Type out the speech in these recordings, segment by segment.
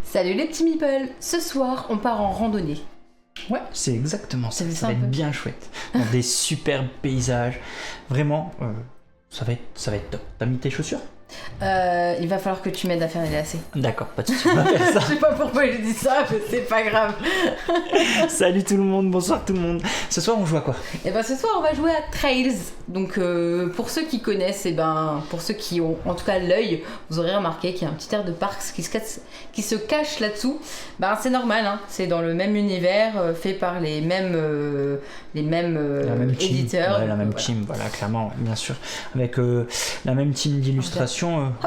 Salut les petits meeples, ce soir on part en randonnée. Ouais, c'est exactement ça. Ça va un être peu. bien chouette. Dans des superbes paysages. Vraiment, ça va être top. T'as mis tes chaussures? Il va falloir que tu m'aides à faire les lacets. D'accord, pas de soucis, on va faire ça. Je sais pas pourquoi je dis ça, mais c'est pas grave. Salut tout le monde, bonsoir tout le monde. Ce soir on joue à quoi? Et ben ce soir on va jouer à Trails. Donc pour ceux qui connaissent, et ben pour ceux qui ont en tout cas l'œil, vous aurez remarqué qu'il y a un petit air de parcs qui se cache là-dessous. Ben c'est normal, hein. C'est dans le même univers, fait par les mêmes éditeurs. Ouais, la même team, voilà, clairement, bien sûr. Avec la même team d'illustration.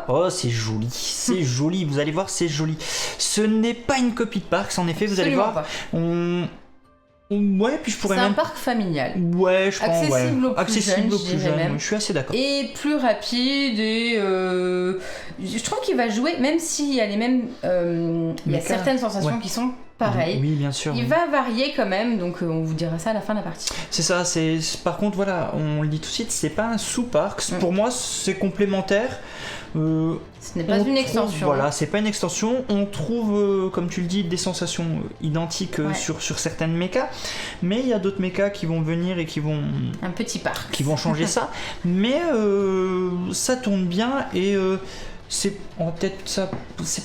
Oh, c'est joli, vous allez voir, c'est joli. Ce n'est pas une copie de Parks, en effet, vous allez Absolument voir. pas. Ouais, puis je pourrais C'est même... un parc familial. Ouais, je pense, Accessible ouais. aux plus jeunes, aux plus je dirais jeunes, même. ouais, je suis assez d'accord. Et plus rapide et je trouve qu'il va jouer, même s'il y a les mêmes il y a certaines sensations qui sont pareilles. Oui, bien sûr. Il va varier quand même, donc on vous dira ça à la fin de la partie. C'est ça, par contre, voilà, on le dit tout de suite, c'est pas un sous-parc. Pour moi, c'est complémentaire. Ce n'est pas une extension. Voilà, c'est pas une extension. On trouve, comme tu le dis, des sensations identiques sur certaines mechas, mais il y a d'autres mechas qui vont venir et qui vont... Un petit parc. Qui vont changer ça. Mais ça tourne bien et... c'est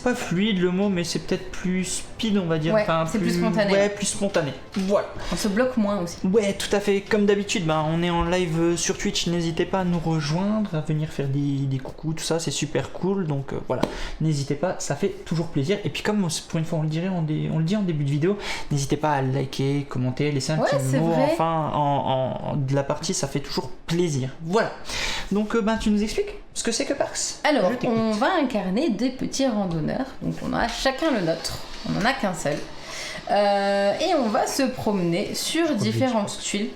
pas fluide le mot, mais c'est peut-être plus speed, on va dire. Ouais, c'est plus spontané. Ouais, plus spontané. Voilà. On se bloque moins aussi. Ouais, tout à fait. Comme d'habitude, on est en live sur Twitch. N'hésitez pas à nous rejoindre, à venir faire des coucous, tout ça, c'est super cool. Donc voilà, n'hésitez pas, ça fait toujours plaisir. Et puis comme pour une fois on le dit en début de vidéo, n'hésitez pas à liker, commenter, laisser un petit mot de la partie, ça fait toujours plaisir. Voilà. Donc tu nous expliques ce que c'est que Parks? Alors, on va incarner des petits randonneurs. Donc, on a chacun le nôtre. On n'en a qu'un seul. Et on va se promener sur différentes tuiles.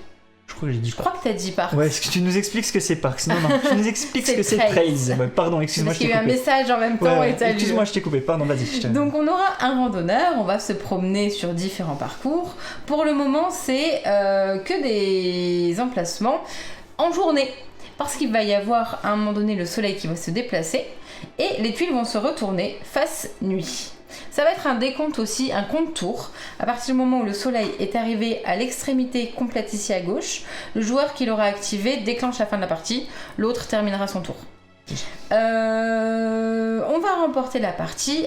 Je crois que j'ai dit Je crois que t'as dit Parks. Ouais, est-ce que tu nous expliques ce que c'est Parks? Non, tu nous expliques ce que c'est Trails. Ouais, pardon, excuse-moi, Parce qu'il y a eu un message en même temps. Excuse-moi, je t'ai coupé. Pardon, vas-y. Donc, on aura un randonneur. On va se promener sur différents parcours. Pour le moment, c'est que des emplacements en journée. Parce qu'il va y avoir à un moment donné le soleil qui va se déplacer et les tuiles vont se retourner face nuit. Ça va être un décompte aussi, un compte-tour. À partir du moment où le soleil est arrivé à l'extrémité complète ici à gauche, le joueur qui l'aura activé déclenche la fin de la partie, l'autre terminera son tour. On va remporter la partie,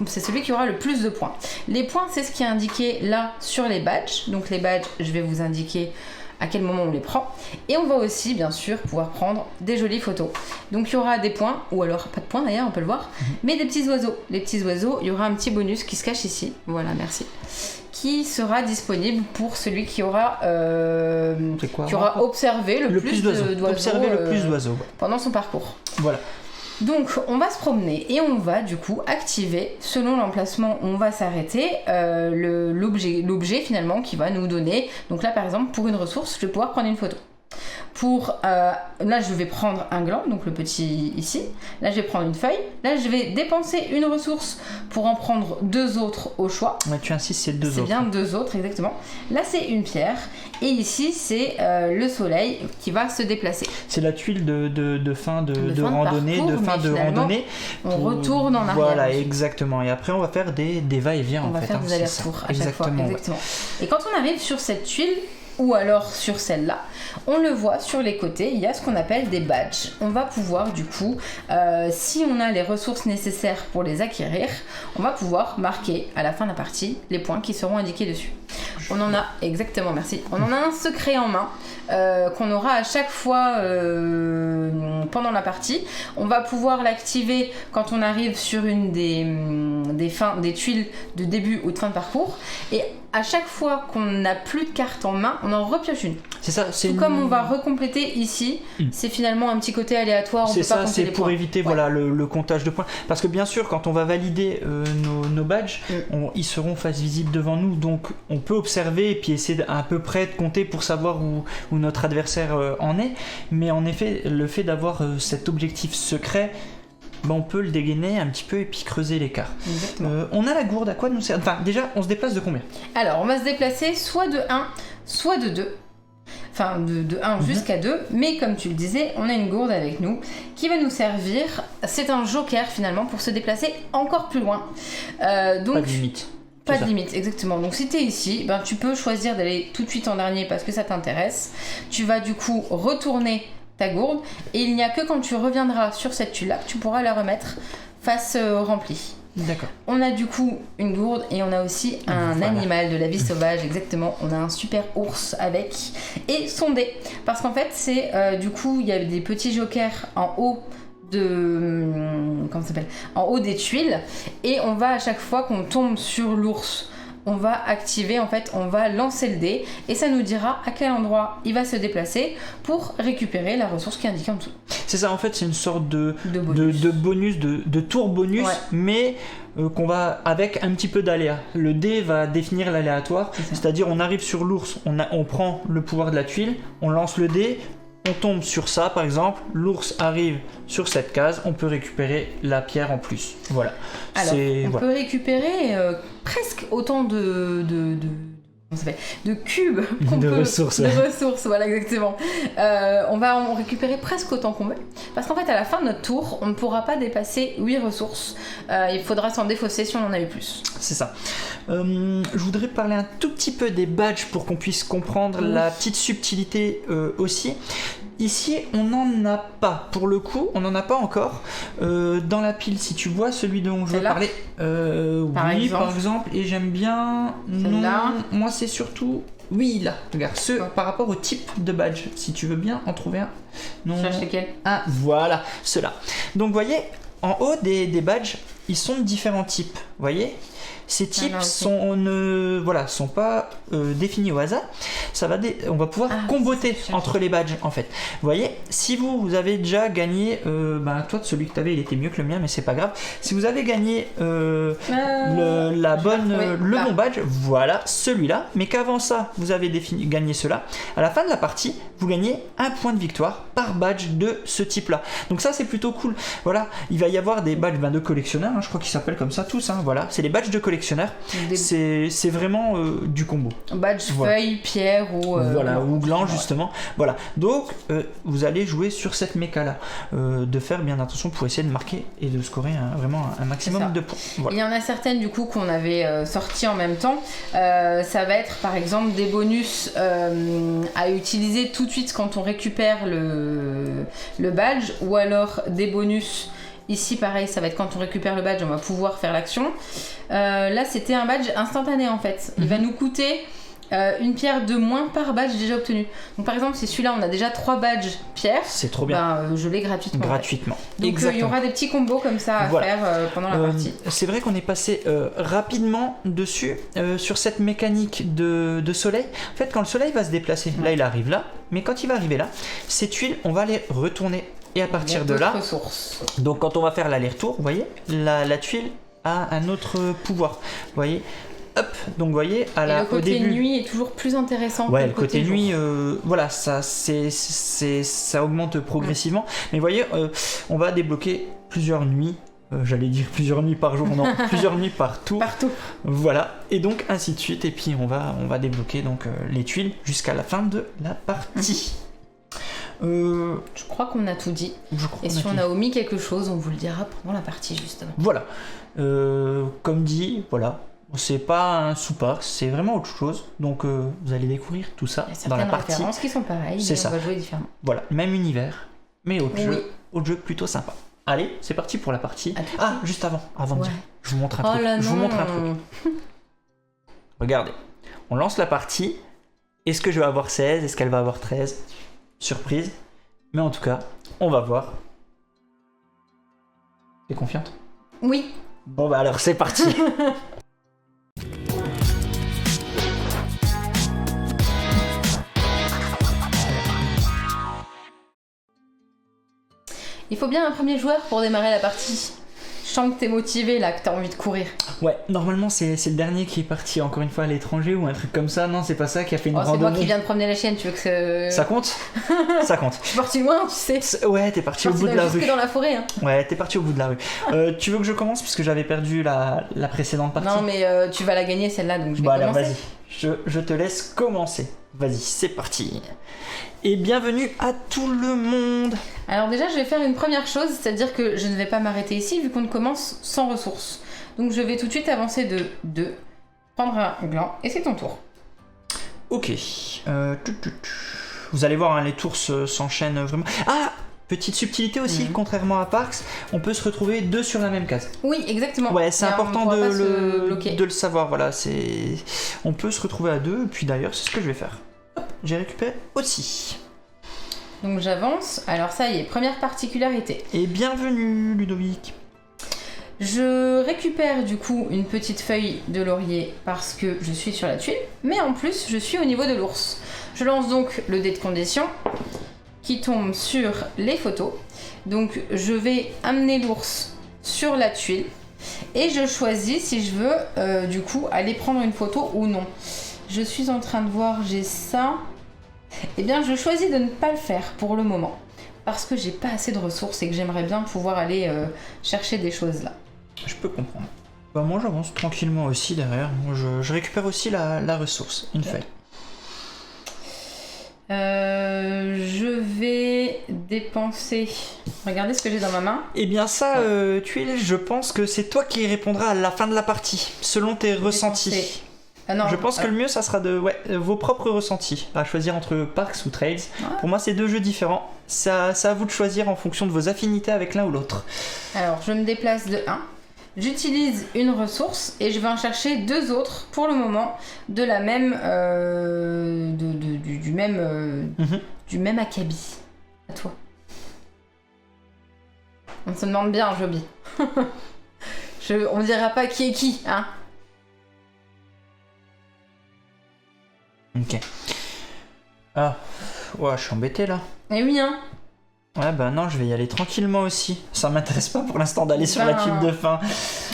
c'est celui qui aura le plus de points. Les points, c'est ce qui est indiqué là sur les badges. Donc les badges, je vais vous indiquer à quel moment on les prend. Et on va aussi, bien sûr, pouvoir prendre des jolies photos. Donc il y aura des points, ou alors pas de points d'ailleurs, on peut le voir, mais des petits oiseaux. Les petits oiseaux, il y aura un petit bonus qui se cache ici. Voilà, merci. Qui sera disponible pour celui qui aura, observé le plus d'oiseaux pendant son parcours. Voilà. Donc on va se promener et on va du coup activer, selon l'emplacement où on va s'arrêter, l'objet finalement qui va nous donner. Donc là par exemple pour une ressource je vais pouvoir prendre une photo. Là je vais prendre un gland, donc le petit ici. Là je vais prendre une feuille. Là je vais dépenser une ressource pour en prendre deux autres au choix. Ouais, tu insistes, c'est deux autres. C'est bien deux autres, exactement. Là c'est une pierre. Et ici c'est le soleil qui va se déplacer. C'est la tuile de fin de randonnée, On retourne en arrière. Voilà, exactement. Et après on va faire des va-et-vient on va faire des allers-retours à chaque fois. Exactement. Et quand on arrive sur cette tuile, ou alors sur celle-là, on le voit sur les côtés, il y a ce qu'on appelle des badges. On va pouvoir du coup, si on a les ressources nécessaires pour les acquérir, on va pouvoir marquer à la fin de la partie les points qui seront indiqués dessus. On en a, exactement, merci. On en a un secret en main qu'on aura à chaque fois pendant la partie. On va pouvoir l'activer quand on arrive sur une des tuiles de début ou de fin de parcours. Et à chaque fois qu'on n'a plus de carte en main, on en repioche une. C'est ça. Comme on va recompléter ici, c'est finalement un petit côté aléatoire. C'est ça, c'est pour éviter le comptage de points. Parce que bien sûr, quand on va valider nos badges, ils seront face visible devant nous. Donc on peut observer et puis essayer à peu près de compter pour savoir où notre adversaire en est. Mais en effet, le fait d'avoir cet objectif secret, on peut le dégainer un petit peu et puis creuser l'écart. Exactement. On a la gourde, à quoi nous sert? Enfin, déjà, on se déplace de combien? Alors, on va se déplacer soit de 1, soit de 2. Enfin, de 1 jusqu'à 2. Mais comme tu le disais, on a une gourde avec nous qui va nous servir. C'est un joker finalement pour se déplacer encore plus loin. Donc, pas de limite. Pas de limite, exactement. Donc si tu es ici, tu peux choisir d'aller tout de suite en dernier parce que ça t'intéresse. Tu vas du coup retourner ta gourde et il n'y a que quand tu reviendras sur cette tuile-là que tu pourras la remettre face remplie. D'accord. On a du coup une gourde et on a aussi un animal de la vie sauvage, exactement. On a un super ours avec et son dé. Parce qu'en fait, c'est du coup, il y a des petits jokers en haut en haut des tuiles et on va à chaque fois qu'on tombe sur l'ours, on va activer, en fait, on va lancer le dé et ça nous dira à quel endroit il va se déplacer pour récupérer la ressource qui est indiquée en dessous. C'est ça, en fait, c'est une sorte de bonus, de tour bonus, mais qu'on va avec un petit peu d'aléa. Le dé va définir l'aléatoire, c'est-à-dire on arrive sur l'ours, on prend le pouvoir de la tuile, on lance le dé, on tombe sur ça par exemple, l'ours arrive sur cette case, on peut récupérer la pierre en plus. Voilà. Alors, on peut récupérer presque autant de cubes ressources. De ressources, voilà exactement. On va en récupérer presque autant qu'on veut. Parce qu'en fait, à la fin de notre tour, on ne pourra pas dépasser 8 ressources. Il faudra s'en défausser si on en a eu plus. C'est ça. Je voudrais parler un tout petit peu des badges pour qu'on puisse comprendre la petite subtilité aussi. Ici, on n'en a pas. Pour le coup, on n'en a pas encore. Dans la pile, si tu vois celui dont je veux parler, par exemple. Et j'aime bien. Celle-là. Moi, c'est surtout. Oui, là. Regarde, par rapport au type de badge. Si tu veux bien en trouver un. Non. Cherche lequel? Ah, voilà, ceux-là. Donc, vous voyez, en haut des badges, ils sont de différents types. Vous voyez? Ces types sont pas définis au hasard. On va pouvoir comboter entre les badges en fait. Vous voyez, si vous avez déjà gagné, toi celui que tu avais il était mieux que le mien, mais c'est pas grave. Si vous avez gagné le bon badge, voilà celui-là, mais qu'avant ça vous avez gagné cela, à la fin de la partie, vous gagnez un point de victoire par badge de ce type-là. Donc ça c'est plutôt cool. Voilà, il va y avoir des badges de collectionneurs, je crois qu'ils s'appellent comme ça tous. Voilà, c'est les badges de collectionneurs. C'est vraiment du combo. Badge, feuille, pierre ou gland justement. Voilà. Donc vous allez jouer sur cette méca là, de faire bien attention pour essayer de marquer et de scorer vraiment un maximum de points. Voilà. Il y en a certaines du coup qu'on avait sorties en même temps. Ça va être par exemple des bonus à utiliser tout de suite quand on récupère le badge, ou alors des bonus. Ici, pareil, ça va être quand on récupère le badge, on va pouvoir faire l'action. Là, c'était un badge instantané en fait. Il va nous coûter une pierre de moins par badge déjà obtenu. Donc, par exemple, si celui-là, on a déjà 3 badges pierres, c'est trop bien. Je l'ai gratuitement. Gratuitement. Donc, il y aura des petits combos comme ça à faire pendant la partie. C'est vrai qu'on est passé rapidement dessus sur cette mécanique de soleil. En fait, quand le soleil va se déplacer, là, il arrive là, mais quand il va arriver là, ces tuiles, on va les retourner. Et à partir de là, donc quand on va faire l'aller-retour, vous voyez, la tuile a un autre pouvoir. Vous voyez, hop, donc vous voyez, le côté nuit est toujours plus intéressant. Ouais, le côté nuit, voilà, ça augmente progressivement. Mais vous voyez, on va débloquer plusieurs nuits. J'allais dire plusieurs nuits par jour, non, plusieurs nuits par tour. Partout. Voilà, et donc ainsi de suite. Et puis on va débloquer donc les tuiles jusqu'à la fin de la partie. Je crois qu'on a tout dit. Et si on a omis quelque chose, on vous le dira pendant la partie justement. Voilà. Comme dit, voilà. C'est pas un sous-parc, c'est vraiment autre chose. Donc vous allez découvrir tout ça dans la partie. Il y a certaines références qui sont pareilles, mais on va jouer différemment. Voilà, même univers, mais autre jeu plutôt sympa. Allez, c'est parti pour la partie. Juste avant de dire, je vous montre un truc. Je vous montre un truc. Regardez, on lance la partie. Est-ce que je vais avoir 16? Est-ce qu'elle va avoir 13? Surprise, mais en tout cas, on va voir. T'es confiante? Oui. Bon alors c'est parti. Il faut bien un premier joueur pour démarrer la partie. Je sens que t'es motivé là, que t'as envie de courir. Ouais, normalement c'est le dernier qui est parti encore une fois à l'étranger ou un truc comme ça. Non, c'est pas ça, qui a fait une Oh, c'est moi randonnée. qui viens de promener la chienne, tu veux que Ça compte. Ça compte. Je suis partie loin, tu sais. Ouais, t'es parti au bout de la rue. Jusque dans la forêt. Hein. Ouais, t'es parti au bout de la rue. Tu veux que je commence puisque j'avais perdu la précédente partie. Non, mais tu vas la gagner celle-là, donc je vais Bon, alors commencer. vas-y, je te laisse commencer. Vas-y, c'est parti. Et bienvenue à tout le monde. Alors déjà, je vais faire une première chose, c'est-à-dire que je ne vais pas m'arrêter ici vu qu'on commence sans ressources. Donc je vais tout de suite avancer de 2, prendre un gland, et c'est ton tour. Ok. Vous allez voir, hein, les tours s'enchaînent vraiment. Ah, petite subtilité aussi, contrairement à Parks, on peut se retrouver 2 sur la même case. Oui, exactement. Ouais, c'est Et important on pourra pas se bloquer. de le savoir. Voilà, on peut se retrouver à 2, et puis d'ailleurs, c'est ce que je vais faire. Hop, j'ai récupéré aussi. Donc j'avance. Alors ça y est, première particularité. Et bienvenue, Ludovic. Je récupère du coup une petite feuille de laurier parce que je suis sur la tuile, mais en plus je suis au niveau de l'ours. Je lance donc le dé de condition qui tombe sur les photos. Donc je vais amener l'ours sur la tuile et je choisis si je veux du coup aller prendre une photo ou non. Je suis en train de voir, j'ai ça. Eh bien je choisis de ne pas le faire pour le moment parce que j'ai pas assez de ressources et que j'aimerais bien pouvoir aller chercher des choses là. Je peux comprendre. Bah moi j'avance tranquillement aussi derrière. Moi, je récupère aussi la ressource, une feuille. Je vais dépenser. Regardez ce que j'ai dans ma main. Eh bien ça, Tuile, je pense que c'est toi qui répondras à la fin de la partie, selon tes ressentis. Ah non, je pense que le mieux, ça sera de vos propres ressentis, à choisir entre Parks ou Trails. Ouais. Pour moi, c'est 2 jeux différents. C'est à vous de choisir en fonction de vos affinités avec l'un ou l'autre. Alors, je me déplace de 1. J'utilise une ressource et je vais en chercher 2 autres pour le moment de la même du même acabit. À toi. On se demande bien, Joby. On dira pas qui est qui, hein. Ok. Ah, ouais, je suis embêté là. Eh oui, hein. Ouais, bah non, je vais y aller tranquillement aussi. Ça m'intéresse pas pour l'instant d'aller sur la tuile de fin.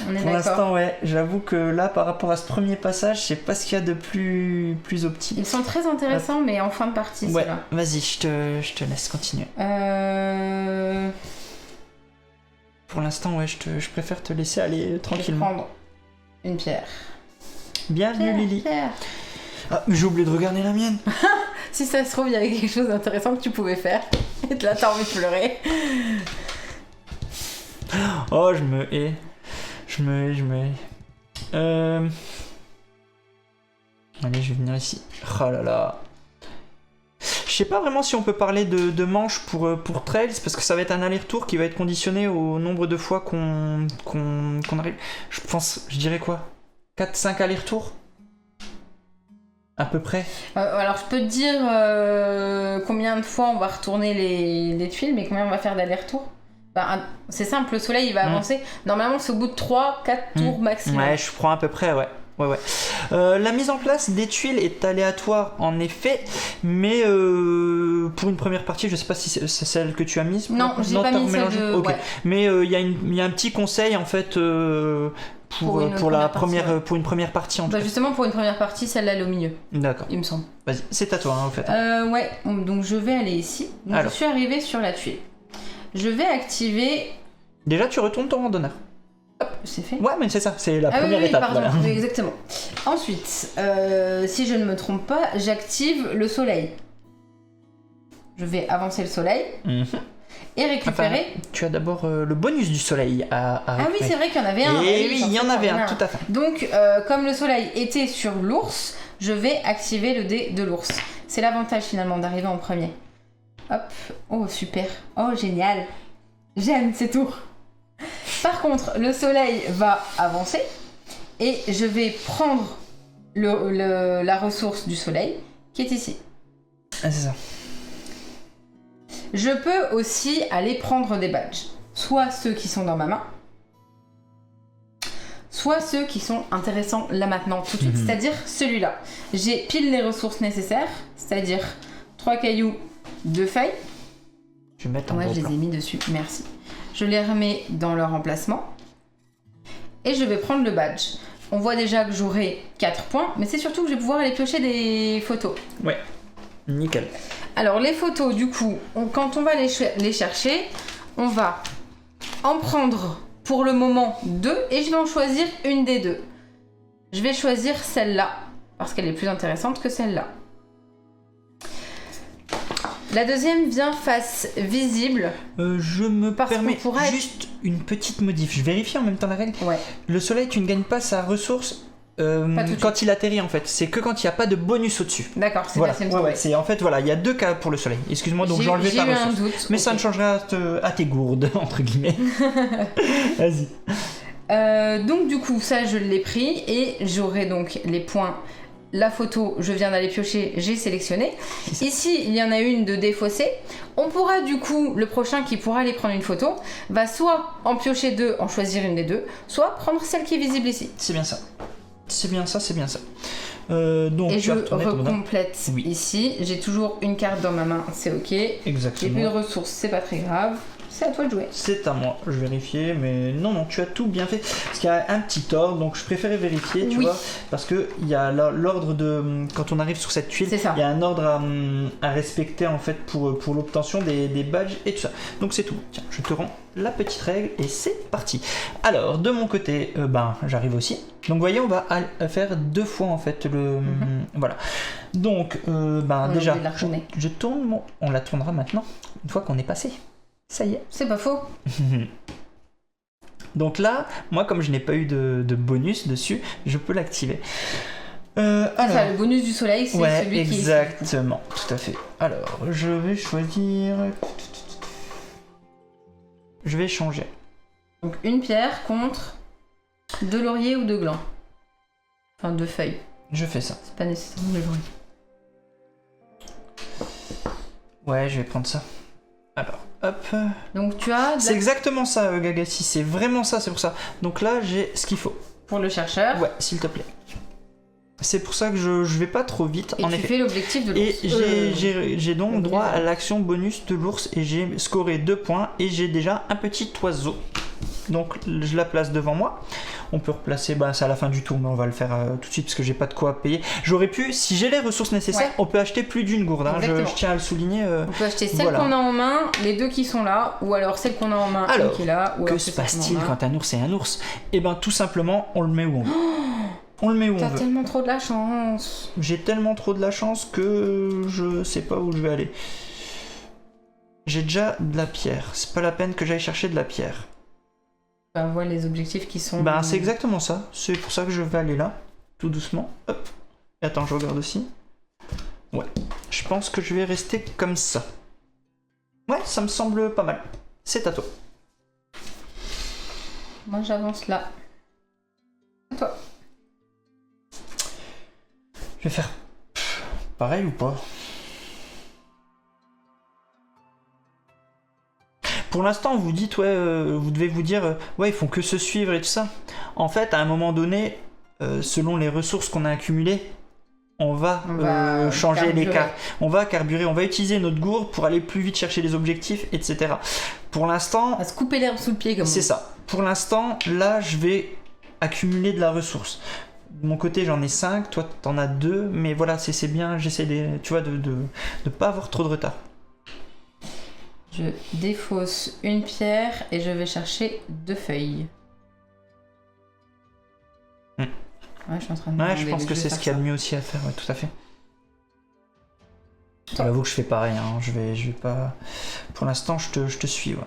On est pour d'accord. l'instant, ouais, j'avoue que là, par rapport à ce premier passage, je sais pas ce qu'il y a de plus optique. Ils sont très intéressants, mais en fin de partie, Ouais, ceux-là. vas-y, je te laisse continuer. Pour l'instant, ouais, je préfère te laisser aller tranquillement. Je vais prendre une pierre. Bienvenue, Lily. Pierre. Ah, mais j'ai oublié de regarder la mienne. Si ça se trouve, il y avait quelque chose d'intéressant que tu pouvais faire. Et là, t'as envie de pleurer. Oh, je me hais. Je me hais. Allez, je vais venir ici. Oh là là. Je sais pas vraiment si on peut parler de manche pour Trails, parce que ça va être un aller-retour qui va être conditionné au nombre de fois qu'on arrive. Je dirais quoi, 4-5 allers-retours à peu près. Alors, je peux te dire combien de fois on va retourner les tuiles, mais combien on va faire d'aller-retour. Bah, c'est simple, le soleil il va avancer. Normalement, c'est au bout de 3-4 tours maximum. Ouais, je prends à peu près, ouais. La mise en place des tuiles est aléatoire en effet, mais pour une première partie, je sais pas si c'est celle que tu as mise. Non, j'ai pas mis celle de... Okay. Ouais. Mais il y a un petit conseil en fait pour une première partie en tout cas. Justement, pour une première partie, celle-là elle est au milieu. D'accord. Il me semble. Vas-y, c'est à toi hein, au fait. Ouais, donc je vais aller ici. Donc, je suis arrivée sur la tuile. Je vais activer... Déjà, tu retournes ton randonneur. Hop, c'est fait. Ouais, mais c'est ça, c'est la première oui, étape. Pardon, voilà. oui, exactement. Ensuite, si je ne me trompe pas, j'active le je vais avancer le soleil et récupérer... Enfin, tu as d'abord le bonus du soleil à récupérer. Ah oui, c'est vrai qu'il y en avait un. Et oui, il y en avait un, tout à fait. Donc, comme le soleil était sur l'ours, je vais activer le dé de l'ours. C'est l'avantage finalement d'arriver en premier. Hop. Oh, super. Oh, génial. J'aime ces tours. Par contre, le soleil va avancer et je vais prendre la ressource du soleil qui est ici. Ah, c'est ça. Je peux aussi aller prendre des badges. Soit ceux qui sont dans ma main, soit ceux qui sont intéressants là maintenant tout de suite. C'est-à-dire celui-là. J'ai pile les ressources nécessaires, c'est-à-dire 3 cailloux, 2 feuilles. Je vais mettre un je gros les plan. ai mis dessus, merci. Je les remets dans leur emplacement. et je vais prendre le badge. On voit déjà que j'aurai 4 points, mais c'est surtout que je vais pouvoir aller piocher des photos. Ouais, nickel. Alors les photos, du coup, quand on va les chercher, on va en prendre pour le moment 2 et je vais en choisir une des 2. Je vais choisir celle-là, parce qu'elle est plus intéressante que celle-là. La deuxième vient face visible. Je me permets qu'on pourra juste une petite modif. Je vérifie en même temps la règle. Ouais. Le soleil, tu ne gagnes pas sa ressource quand il atterrit en fait. C'est que quand il n'y a pas de bonus au-dessus. D'accord, c'est Voilà. la Ouais, c'est en fait voilà, il y a 2 cas pour le soleil. Excuse-moi, donc j'ai enlevé ta ressource. J'ai eu un doute. Mais ça ne changera à tes gourdes entre guillemets. Vas-y. Donc du coup, ça je l'ai pris et j'aurai donc les points. La photo, je viens d'aller piocher, j'ai sélectionné. Ici, il y en a une de défaussée. On pourra du coup, le prochain qui pourra aller prendre une photo, va soit en piocher 2, en choisir une des 2, soit prendre celle qui est visible ici. C'est bien ça. C'est bien ça, c'est bien ça. Donc et tu je recomplète ici. J'ai toujours une carte dans ma main, c'est ok. Exactement. J'ai plus de ressources, c'est pas très grave. C'est à toi de jouer. C'est à moi, je vérifiais, mais non, tu as tout bien fait. Parce qu'il y a un petit ordre, donc je préférais vérifier, tu vois, parce que il y a l'ordre de quand on arrive sur cette tuile, il y a un ordre à respecter en fait pour l'obtention des badges et tout ça. Donc c'est tout. Tiens, je te rends la petite règle et c'est parti. Alors de mon côté, j'arrive aussi. Donc vous voyez, on va faire 2 fois en fait le voilà. Donc déjà, je tourne, on la tournera maintenant une fois qu'on est passé. Ça y est. C'est pas faux. Donc là, moi comme je n'ai pas eu de bonus dessus, je peux l'activer. Alors, ça, le bonus du soleil, c'est celui qui est... Exactement, tout à fait. Alors, je vais choisir... Je vais changer. Donc une pierre contre 2 lauriers ou 2 glands. Enfin 2 feuilles. Je fais ça. C'est pas nécessairement le laurier. Ouais, je vais prendre ça. Alors, hop. Donc tu as... C'est exactement ça, Gagassi, c'est vraiment ça, c'est pour ça. Donc là, j'ai ce qu'il faut. Pour le chercheur. Ouais, s'il te plaît. C'est pour ça que je vais pas trop vite, en effet. Et tu fais l'objectif de l'ours. Et j'ai donc droit à l'action bonus de l'ours et j'ai scoré 2 points et j'ai déjà un petit oiseau. Donc je la place devant moi. On peut replacer, c'est à la fin du tour, mais on va le faire tout de suite parce que j'ai pas de quoi payer. J'aurais pu, si j'ai les ressources nécessaires, on peut acheter plus d'une gourde. Hein. Je tiens à le souligner. On peut acheter celle qu'on a en main, les 2 qui sont là, ou alors celle qu'on a en main, une qui est là. Ou que se passe-t-il quand un ours est un ours ? Eh ben tout simplement, on le met où on veut. On le met où on veut. T'as tellement trop de la chance. J'ai tellement trop de la chance que je sais pas où je vais aller. J'ai déjà de la pierre. C'est pas la peine que j'aille chercher de la pierre. On voit les objectifs qui sont... c'est exactement ça. C'est pour ça que je vais aller là, tout doucement. Hop. Et attends, je regarde aussi. Ouais. Je pense que je vais rester comme ça. Ouais, ça me semble pas mal. C'est à toi. Moi, j'avance là. À toi. Je vais faire pareil ou pas ? Pour l'instant, vous dites, vous devez vous dire, ils font que se suivre et tout ça. En fait, à un moment donné, selon les ressources qu'on a accumulées, on va changer les cartes. On va carburer, on va utiliser notre gourde pour aller plus vite chercher les objectifs, etc. Pour l'instant... On va se couper l'herbe sous le pied comme ça. C'est ça. Pour l'instant, là, je vais accumuler de la ressource. De mon côté, j'en ai 5, toi, t'en as 2, mais voilà, c'est bien, j'essaie de pas avoir trop de retard. Je défausse une pierre et je vais chercher 2 feuilles. Ouais, je suis en train de je pense que c'est ce qu'il y a de mieux aussi à faire, ouais, tout à fait. J'avoue que je fais pareil, hein, je vais pas... Pour l'instant, je te suis, ouais.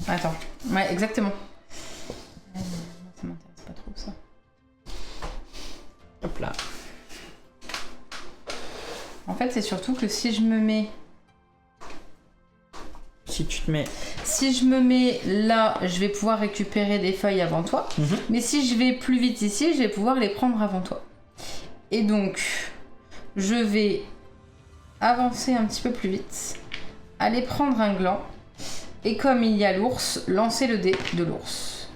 Attends, ouais, exactement. Ça m'intéresse pas trop, ça. Hop là. En fait, c'est surtout que si je me mets... Si tu te mets... Si je me mets là, je vais pouvoir récupérer des feuilles avant toi. Mais si je vais plus vite ici, je vais pouvoir les prendre avant toi. Et donc, je vais avancer un petit peu plus vite. Aller prendre un gland. Et comme il y a l'ours, lancer le dé de l'ours.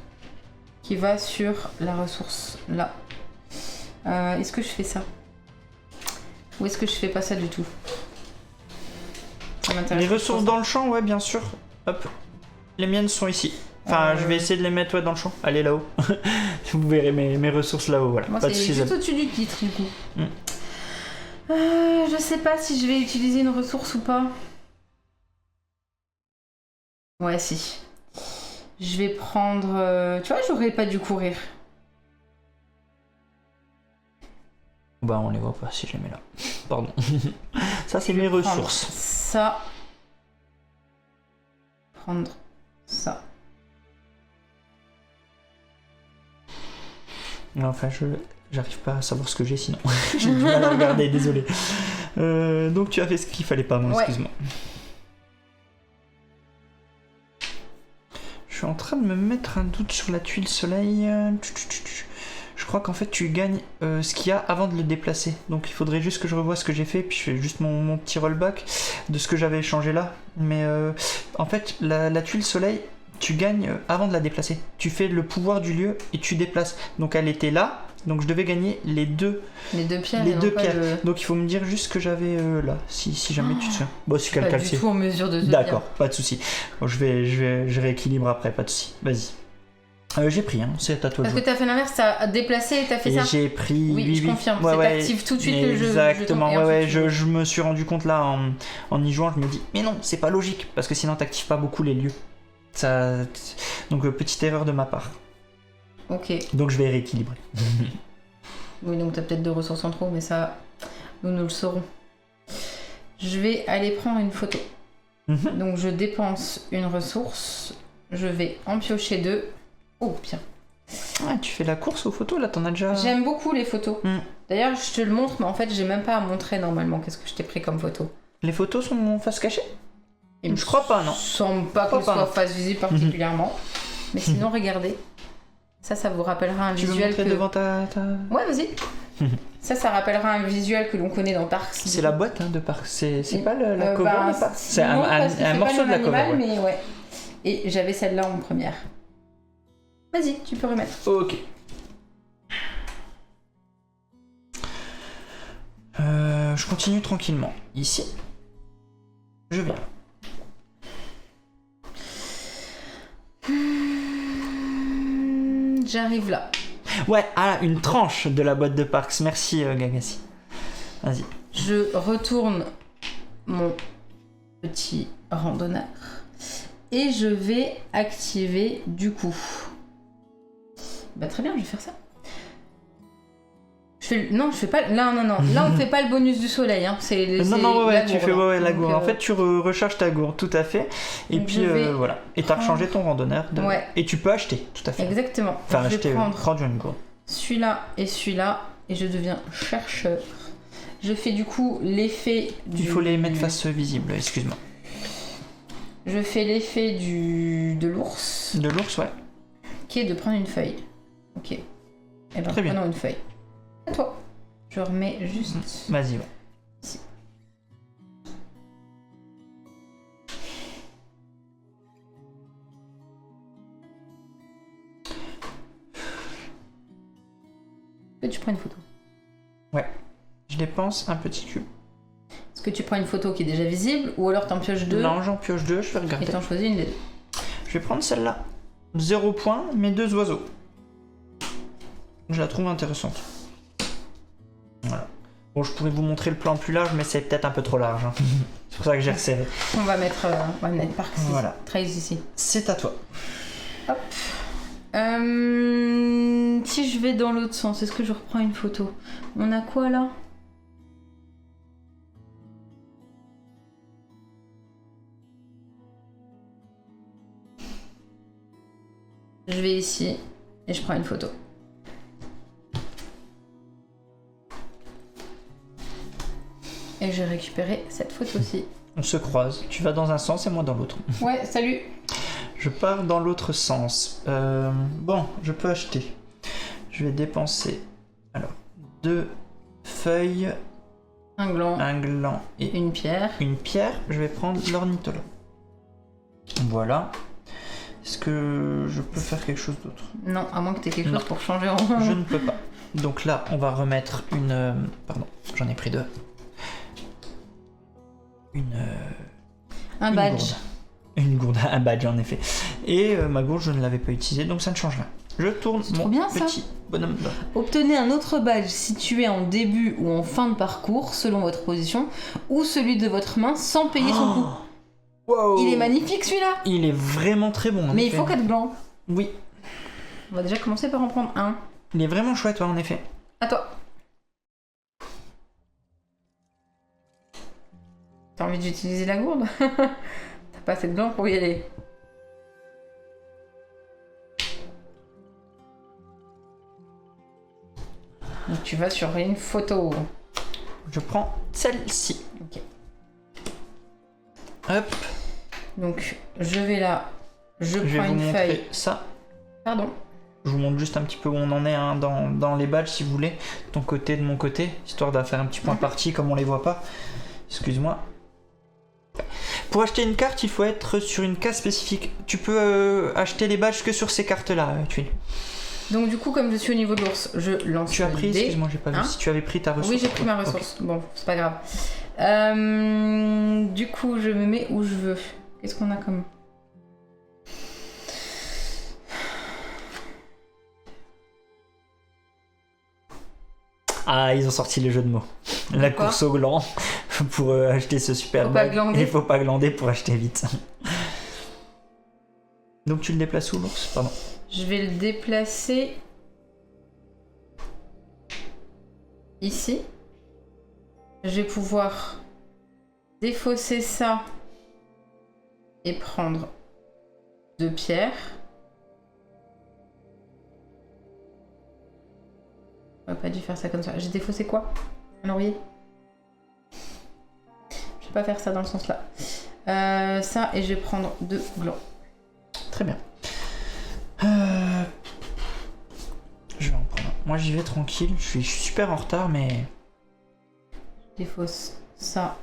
Qui va sur la ressource là. Est-ce que je fais ça ? Ou est-ce que je fais pas ça du tout ? Ça m'intéresse. Les ressources dans le champ, ouais, bien sûr. Hop. Les miennes sont ici. Enfin, je vais essayer de les mettre dans le champ. Allez là-haut. Vous verrez mes ressources là-haut. Voilà. Moi, pas de c'est soucis. juste au-dessus du titre, du coup. Je sais pas si je vais utiliser une ressource ou pas. Ouais, si. Je vais prendre... Tu vois, j'aurais pas dû courir. Bah, on les voit pas si je les mets là. Pardon. Ça, c'est mes Prendre ressources. ça. Prendre ça. Enfin, j'arrive pas à savoir ce que j'ai sinon. J'ai du mal à regarder, désolé. Donc, tu as fait ce qu'il fallait pas, moi, Ouais. excuse-moi. Je suis en train de me mettre un doute sur la tuile soleil. Je crois qu'en fait tu gagnes ce qu'il y a avant de le déplacer. Donc il faudrait juste que je revoie ce que j'ai fait, puis je fais juste mon petit rollback de ce que j'avais échangé là. Mais en fait la tuile soleil, tu gagnes avant de la déplacer. Tu fais le pouvoir du lieu et tu déplaces. Donc elle était là, donc je devais gagner les deux pierres. les et non deux pas pierres. le- Donc il faut me dire juste ce que j'avais là, si jamais tu te souviens. Bon, si Pas quelqu'un le du sait. tout en mesure de te D'accord, pas de souci. Bon, je rééquilibre après, pas de souci. Vas-y. J'ai pris, hein, c'est à toi de Parce que jouer. t'as fait l'inverse, t'as déplacé et t'as fait Et ça. j'ai pris. Oui, je confirme. Ouais, C'est ouais, active tout de suite le jeu. exactement, jeton, et ouais, ensuite, je me suis rendu compte là en y jouant, je me dis, mais non, c'est pas logique, parce que sinon t'actives pas beaucoup les lieux. Ça... Donc, petite erreur de ma part. Ok. Donc, je vais rééquilibrer. Oui, donc t'as peut-être 2 ressources en trop, mais ça, nous le saurons. Je vais aller prendre une photo. Donc je dépense une ressource, je vais en piocher 2. Oh, bien. Ah, tu fais la course aux photos là, t'en as déjà. J'aime beaucoup les photos. Mm. D'ailleurs, je te le montre, mais en fait, j'ai même pas à montrer normalement qu'est-ce que je t'ai pris comme photo. Les photos sont en face cachée? Il me Je crois pas, non. semble pas Crois qu'elle pas, soit non. face visible particulièrement. Mais sinon, regardez. Ça vous rappellera un Tu veux visuel montrer que... devant ta... Ouais, vas-y. Ça rappellera un visuel que l'on connaît dans Parks. C'est la boîte hein, de parc, c'est pas la cover, Bah, n'est pas. C'est non, parce que un c'est morceau pas de la mon cover. animal, Ouais. mais ouais. Et j'avais celle-là en première. Vas-y, tu peux remettre. Ok. Je continue tranquillement. Ici, je viens. J'arrive là. Ouais, ah, une tranche de la boîte de Parks. Merci Gagassi. Vas-y. Je retourne mon petit randonneur et je vais activer du coup. Bah très bien, je vais faire ça. Non, je fais pas. Là, non. Là, on fait pas le bonus du soleil. Hein. Non, ouais, la tu gourde, fais hein. la Donc, gourde. En fait, tu recharges ta gourde, tout à fait. Et Donc, puis je vais voilà. Et t'as rechangé ton randonneur. Ouais. Et tu peux acheter, tout à fait. Exactement. Enfin, Je vais acheter, prendre une gourde. celui-là et celui-là et je deviens chercheur. Je fais du coup l'effet Il faut les mettre face visible, excuse-moi. Je fais l'effet de l'ours De l'ours, ouais. qui est de prendre une feuille. Ok. Et ben Très bien. prenons une feuille. À toi. Je remets juste. Vas-y, ouais. Ici. Est-ce que tu prends une photo? Ouais. Je dépense un petit cube. Est-ce que tu prends une photo qui est déjà visible ou alors t'en pioches 2 Non, j'en pioche 2, je vais et regarder. t'en choisis une des 2? Je vais prendre celle-là. 0 point, mais 2 oiseaux. Je la trouve intéressante. Voilà. Bon, je pourrais vous montrer le plan plus large, mais c'est peut-être un peu trop large. Hein. C'est pour ça que j'ai resserré. On va mettre Parks ici. Voilà. Trace ici. C'est à toi. Hop. Si je vais dans l'autre sens, est-ce que je reprends une photo? On a quoi là? Je vais ici et je prends une photo. Et j'ai récupéré cette photo-ci. On se croise. Tu vas dans un sens et moi dans l'autre. Ouais, salut. Je pars dans l'autre sens. Bon, je peux acheter. Je vais dépenser. Alors, 2 feuilles, Un gland, un gland et une pierre. une pierre. Je vais prendre l'ornithologue. Voilà. Est-ce que je peux faire quelque chose d'autre? Non, à moins que tu aies quelque Non. chose pour changer en... Je ne peux pas. Donc là, on va remettre une... Pardon, j'en ai pris 2. Un Une badge. gourde. Une gourde, un badge en effet. Et ma gourde, je ne l'avais pas utilisée, donc ça ne change rien. Je tourne C'est trop mon bien, ça. petit bonhomme d'or. Obtenez un autre badge situé en début ou en fin de parcours, selon votre position, ou celui de votre main sans payer son coût. Wow. Il est magnifique celui-là. Il est vraiment très bon. en Mais il effet. faut 4 glands. Oui, On va déjà commencer par en prendre un. il est vraiment chouette, ouais, en effet. À toi. T'as envie d'utiliser la gourde? T'as pas assez de glands pour y aller. Donc tu vas sur une photo. Je prends celle-ci. Ok. Hop, Donc je vais là. Je je vais prends vous une montrer feuille. ça. Pardon. Je vous montre juste un petit peu où on en est hein, dans les badges si vous voulez. De ton côté, de mon côté, histoire de faire un petit point parti comme on les voit pas. Excuse-moi. Pour acheter une carte, il faut être sur une case spécifique. Tu peux acheter les badges que sur ces cartes-là, Tuile. Donc du coup, comme je suis au niveau de l'ours, je lance Tu as le pris, dé. excuse-moi, j'ai pas vu Hein si tu avais pris ta ressource. Oui, j'ai pris ma Ok. ressource. Bon, c'est pas grave. Du coup, je me mets où je veux. Qu'est-ce qu'on a comme... Ah, ils ont sorti le jeu de mots. La Quoi course au gland pour acheter ce super Faut pas bag. glander. Il faut pas glander pour acheter vite. Donc tu le déplaces où l'ours? Pardon. Je vais le déplacer ici. Je vais pouvoir défausser ça et prendre 2 pierres. J'aurais pas dû faire ça comme ça. J'ai défaussé quoi? Un laurier? Je vais pas faire ça dans le sens là. Ça et je vais prendre 2 glands. Très bien. Je vais en prendre un. Moi j'y vais tranquille. Je suis super en retard mais... Je défausse ça.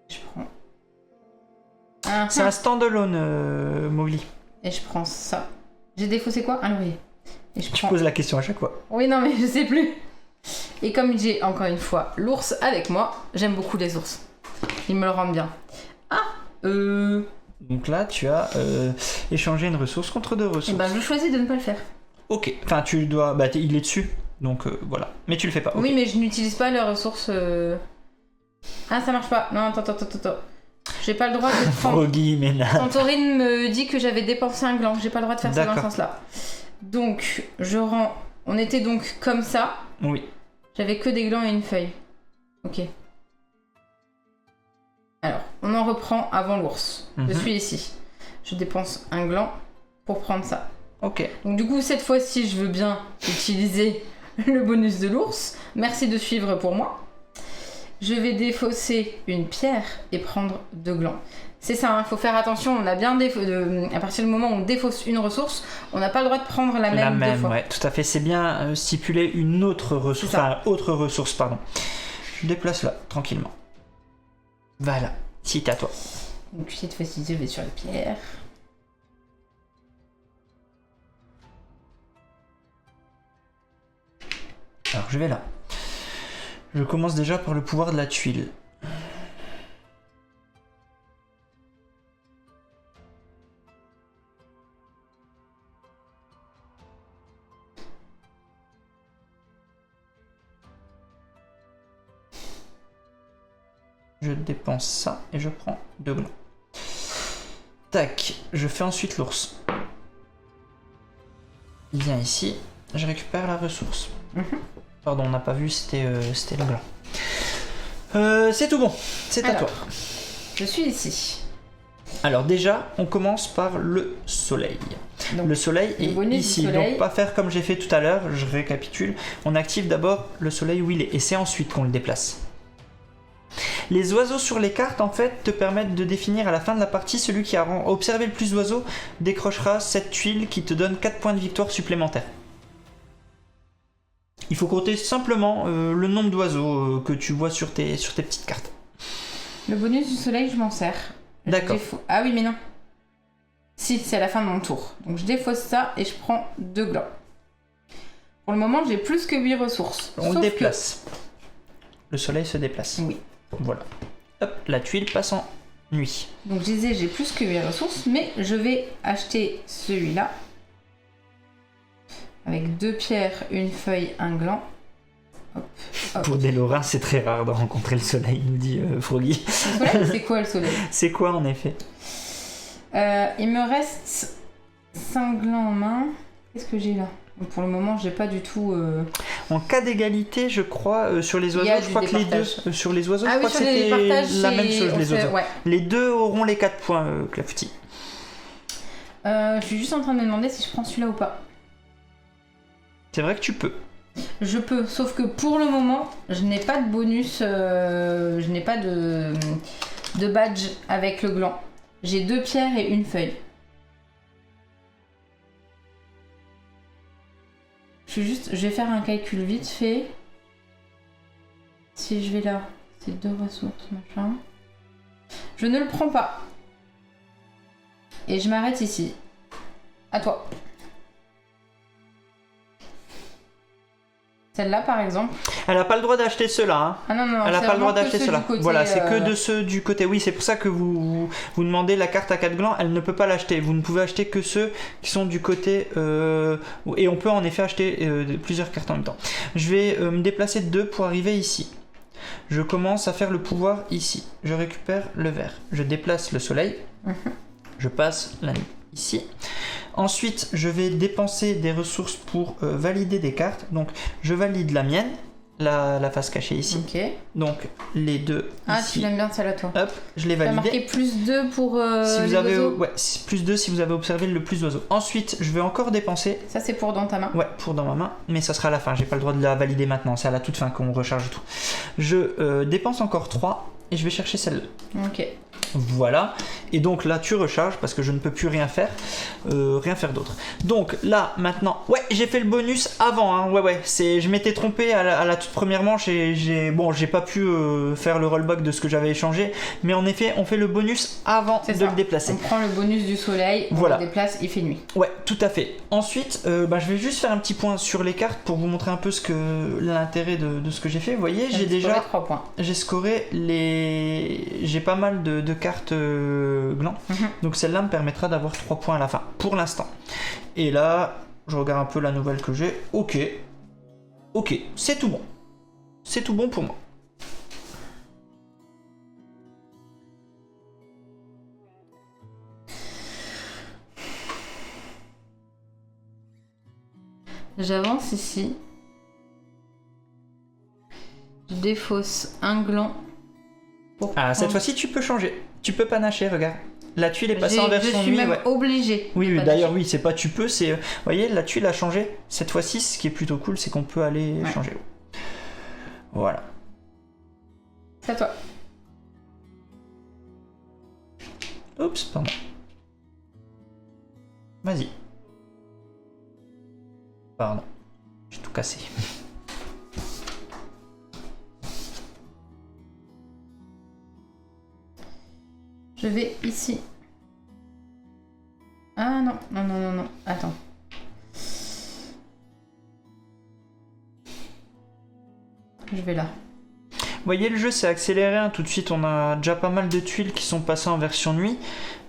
Je prends un. C'est un standalone, Mowgli. Et je prends ça. J'ai défaussé quoi? Un laurier. Et je Tu prends... poses la question à chaque fois. Oui, non, mais je sais plus. Et comme j'ai encore une fois l'ours avec moi, j'aime beaucoup les ours. Ils me le rendent bien. Ah, Donc là tu as échangé une ressource contre 2 ressources. Et ben, je choisis de ne pas le faire. Ok. Enfin tu dois... Bah il est dessus. Donc voilà. Mais tu le fais pas. ok. Oui, mais je n'utilise pas les ressources. Ah, ça marche pas. Non, attends. J'ai pas le droit de prendre. Froggy, mais là... Santorine me dit que j'avais dépensé un gland. J'ai pas le droit de faire ça dans ce D'accord. sens-là. Donc, je rends. On était donc comme ça. Oui. J'avais que des glands et une feuille. Ok. Alors, on en reprend avant l'ours. Je Mhm. suis ici. Je dépense un gland pour prendre ça. Ok. Donc du coup, cette fois-ci, je veux bien utiliser le bonus de l'ours. Merci de suivre pour moi. Je vais défausser une pierre et prendre 2 glands. C'est ça, il faut faire attention. On a bien à partir du moment où on défausse une ressource, on n'a pas le droit de prendre la même deux fois. Ouais, tout à fait. C'est bien stipuler une autre ressource. C'est ça. Enfin, autre ressource, pardon. Je déplace là, tranquillement. Voilà. C'est à toi. Donc cette fois-ci, je vais sur les pierres. Alors, je vais là. Je commence déjà par le pouvoir de la tuile. Je dépense ça et je prends 2 glands. Tac, je fais ensuite l'ours. Il vient ici, je récupère la ressource. Pardon, on n'a pas vu, c'était le gland. C'est tout bon, c'est à Alors. toi. Je suis ici. Alors déjà, on commence par le soleil. Donc, Le soleil le est bonus ici, du soleil. donc pas faire comme j'ai fait tout à l'heure, je récapitule. On active d'abord le soleil où il est, et c'est ensuite qu'on le déplace. Les oiseaux sur les cartes, en fait, te permettent de définir à la fin de la partie celui qui a observé le plus d'oiseaux décrochera cette tuile qui te donne 4 points de victoire supplémentaires. Il faut compter simplement le nombre d'oiseaux que tu vois sur tes petites cartes. Le bonus du soleil, je m'en sers. Je D'accord. Ah oui, mais non. Si, c'est à la fin de mon tour. Donc je défausse ça et je prends 2 glands. Pour le moment, j'ai plus que 8 ressources. On Sauf le déplace. Le soleil se déplace. Oui. Voilà. Hop, la tuile passe en nuit. Donc je disais, j'ai plus que 8 ressources, mais je vais acheter celui-là. Avec 2 pierres, une feuille, un gland. Hop, hop. Pour des Lorrains, c'est très rare de rencontrer le soleil, nous dit Froggy. Le soleil, c'est quoi le soleil? C'est quoi en effet? Il me reste 5 glands en main. Qu'est-ce que j'ai là? Donc, pour le moment, j'ai pas du tout... En cas d'égalité, je crois, sur les oiseaux, je crois que les deux... sur les oiseaux, Ah je oui, crois que sur les c'était partages, la même chose, les oiseaux. Ouais. Les deux auront les 4 points, Clafoutis. Je suis juste en train de me demander si je prends celui-là ou pas. C'est vrai que tu peux. Je peux, sauf que pour le moment, je n'ai pas de bonus, je n'ai pas de badge avec le gland. J'ai 2 pierres et une feuille. Je vais faire un calcul vite fait. Si je vais là, c'est 2 ressources, machin. Je ne le prends pas. Et je m'arrête ici. À toi. Celle-là, par exemple. Elle n'a pas le droit d'acheter ceux-là. Hein. Ah non, non, elle n'a pas le droit d'acheter ceux-là. Côté, voilà, c'est que de ceux du côté. Oui, c'est pour ça que vous demandez la carte à 4 glands. Elle ne peut pas l'acheter. Vous ne pouvez acheter que ceux qui sont du côté. Et on peut en effet acheter plusieurs cartes en même temps. Je vais me déplacer de 2 pour arriver ici. Je commence à faire le pouvoir ici. Je récupère le vert. Je déplace le soleil. Je passe la nuit ici. Ensuite, je vais dépenser des ressources pour valider des cartes. Donc, je valide la mienne, la face cachée ici. Ok. Donc, les deux Ah, ici. tu l'aimes bien celle-là, toi. Hop, je l'ai Tu as validé. marqué plus 2 pour si vous les avez, oiseaux. ouais, plus 2 si vous avez observé le plus d'oiseaux. Ensuite, je vais encore dépenser. Ça, c'est pour dans ta main. Ouais, pour dans ma main, mais ça sera à la fin. J'ai pas le droit de la valider maintenant. C'est à la toute fin qu'on recharge tout. Je dépense encore 3 et je vais chercher celle-là. Ok. Voilà, et donc là tu recharges parce que je ne peux plus rien faire d'autre. Donc là maintenant, ouais, j'ai fait le bonus avant, hein. Ouais, je m'étais trompé à la toute première manche et j'ai pas pu faire le rollback de ce que j'avais échangé, mais en effet on fait le bonus avant de le déplacer. On prend le bonus du soleil, on voilà. le déplace, il fait nuit. Ouais, tout à fait. Ensuite, je vais juste faire un petit point sur les cartes pour vous montrer un peu l'intérêt de ce que j'ai fait. Vous voyez, j'ai déjà 3 points. J'ai scoré j'ai pas mal de cartes glands. Donc celle-là me permettra d'avoir 3 points à la fin, pour l'instant. Et là, je regarde un peu la nouvelle que j'ai. Ok, c'est tout bon. C'est tout bon pour moi. J'avance ici. Je défausse un gland. Cette fois-ci, tu peux changer. Tu peux panacher, regarde. La tuile est passée en version nuit. Je suis même obligée. Oui, d'ailleurs, oui, c'est pas tu peux, c'est... Vous voyez, la tuile a changé. Cette fois-ci, ce qui est plutôt cool, c'est qu'on peut aller changer. Voilà. C'est à toi. Oups, pardon. Vas-y. Pardon. J'ai tout cassé. Je vais ici. Ah non. Attends. Je vais là. Vous voyez, le jeu s'est accéléré. Hein. Tout de suite, on a déjà pas mal de tuiles qui sont passées en version nuit.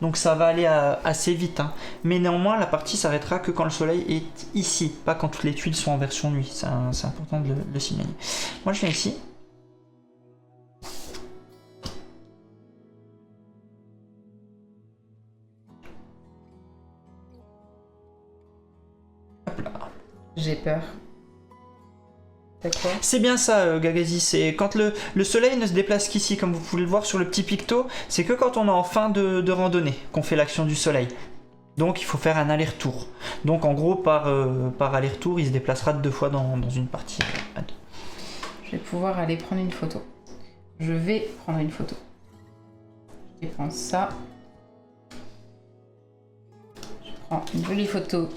Donc ça va aller assez vite. Hein. Mais néanmoins, la partie s'arrêtera que quand le soleil est ici. Pas quand toutes les tuiles sont en version nuit. C'est important de le signaler. Moi, je viens ici. J'ai peur. C'est bien ça, Gagazi, c'est quand le soleil ne se déplace qu'ici, comme vous pouvez le voir sur le petit picto, c'est que quand on est en fin de randonnée qu'on fait l'action du soleil. Donc il faut faire un aller-retour. Donc en gros, par aller-retour, il se déplacera 2 fois dans une partie. Je vais pouvoir aller prendre une photo. Je vais prendre une photo. Je dépense ça. Je prends une jolie photo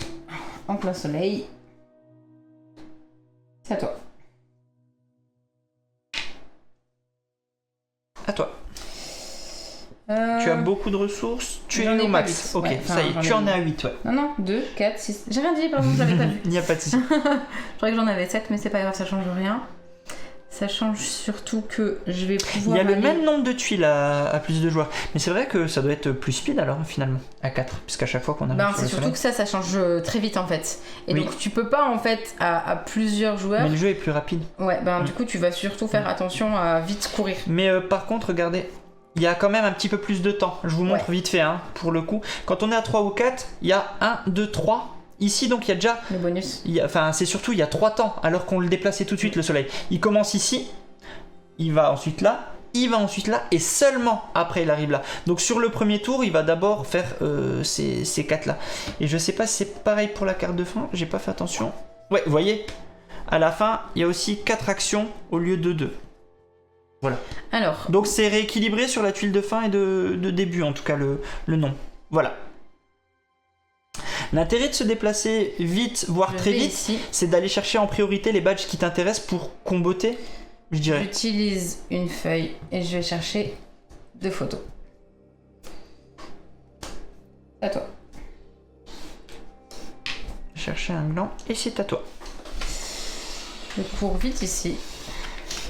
en plein soleil. C'est à toi. À toi. Tu as beaucoup de ressources. Tu es au max. 8. Ok, ça y est, tu en es à 8, ouais. Non, 2, 4, 6. J'ai rien dit, pardon, je l'avais pas vu. Il n'y a pas de souci. Je croyais que j'en avais 7, mais c'est pas grave, ça change rien. Ça change surtout que je vais Il pouvoir. y a le aller- même nombre de tuiles à plus de joueurs. Mais c'est vrai que ça doit être plus speed alors finalement, à 4. Puisqu'à chaque fois qu'on arrive Ben, sur c'est le surtout soleil. que ça change très vite en fait. Et Oui. donc tu peux pas en fait à plusieurs joueurs. Mais le jeu est plus rapide. Ouais, ben Mm. du coup tu vas surtout faire attention à vite courir. Mais par contre, regardez, il y a quand même un petit peu plus de temps. Je vous montre vite fait, hein, pour le coup. Quand on est à 3 ou 4, il y a 1, 2, 3. Ici, donc, il y a déjà... Le bonus. Enfin, c'est surtout, il y a 3 temps, alors qu'on le déplaçait tout de suite, le soleil. Il commence ici, il va ensuite là, il va ensuite là, et seulement après, il arrive là. Donc, sur le premier tour, il va d'abord faire ces 4-là. Et je sais pas si c'est pareil pour la carte de fin, j'ai pas fait attention. Ouais, vous voyez, à la fin, il y a aussi 4 actions au lieu de 2. Voilà. Alors, Donc c'est rééquilibré sur la tuile de fin et de début, en tout cas le nom. Voilà. L'intérêt de se déplacer vite, voire je très vais vite, ici. c'est d'aller chercher en priorité les badges qui t'intéressent pour comboter, je dirais. J'utilise une feuille et je vais chercher 2 photos. À toi. Chercher un gland et c'est à toi. Je cours vite ici.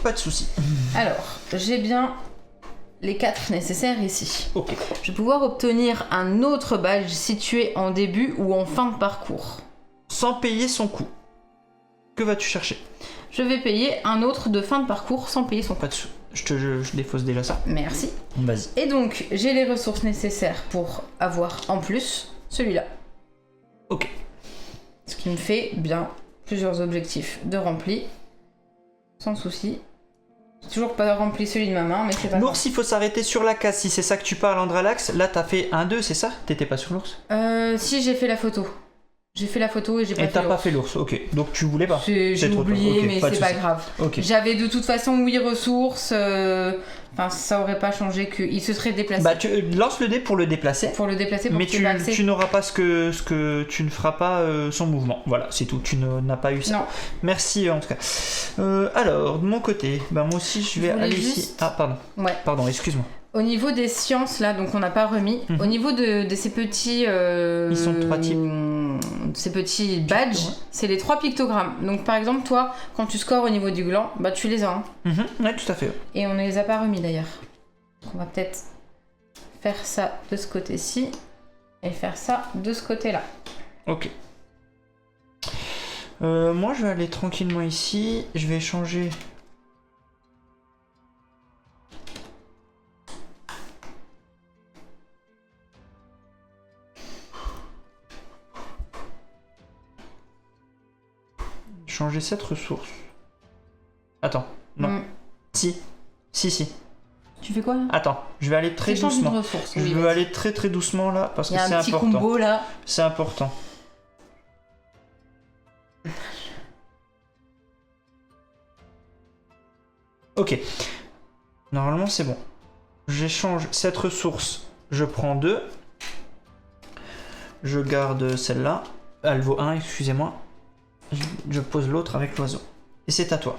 Pas de souci. Alors, j'ai bien les 4 nécessaires ici. Ok. Je vais pouvoir obtenir un autre badge situé en début ou en fin de parcours. Sans payer son coût. Que vas-tu chercher? Je vais payer un autre de fin de parcours sans payer son coût. Pas de sous. Je défausse déjà ça. Merci. Vas-y. Et donc, j'ai les ressources nécessaires pour avoir en plus celui-là. Ok. Ce qui me fait bien plusieurs objectifs de rempli. Sans souci. J'ai toujours pas rempli celui de ma main, mais c'est pas grave. L'ours, il faut s'arrêter sur la case. Si c'est ça que tu parles, Andralax, là t'as fait 1-2, c'est ça? T'étais pas sur l'ours? Si, j'ai fait la photo. J'ai fait la photo et j'ai pas Et fait t'as pas l'ours. fait l'ours, ok. Donc tu voulais pas? J'ai C'est trop tôt. oublié, Ok, mais pas de c'est pas souci. grave. Ok. J'avais de toute façon 8 ressources. Enfin, ça aurait pas changé qu'il se serait déplacé. Bah tu lance le dé pour le déplacer. Pour le déplacer, pour Mais qu'il ait pas accès. tu n'auras pas ce que tu ne feras pas son mouvement. Voilà, c'est tout. Tu n'as pas eu ça. Non. Merci en tout cas. Alors, de mon côté, bah moi aussi je vais voulais aller ici. juste- Ah pardon. Ouais. Pardon, excuse-moi. Au niveau des sciences, là, donc on n'a pas remis. Mhm. Au niveau de ces petits. Ils sont de 3 types. Ces petits badges, Ouais. c'est les 3 pictogrammes. Donc par exemple, toi, quand tu scores au niveau du gland, bah tu les as. Hein. Ouais, tout à fait. Et on ne les a pas remis d'ailleurs. Donc on va peut-être faire ça de ce côté-ci et faire ça de ce côté-là. Ok. Moi je vais aller tranquillement ici. Je vais changer. Changer cette ressource. Attends, non. Mm. Si. Si. Tu fais quoi là? Attends, je vais aller très Change une doucement. ressource. Je oui, veux vas-y. aller très doucement là parce Il que y a c'est un petit important. combo là. C'est important. Ok. Normalement c'est bon. J'échange cette ressource. Je prends 2. Je garde celle-là. Elle vaut 1, excusez-moi. Je pose l'autre avec l'oiseau. Et c'est à toi.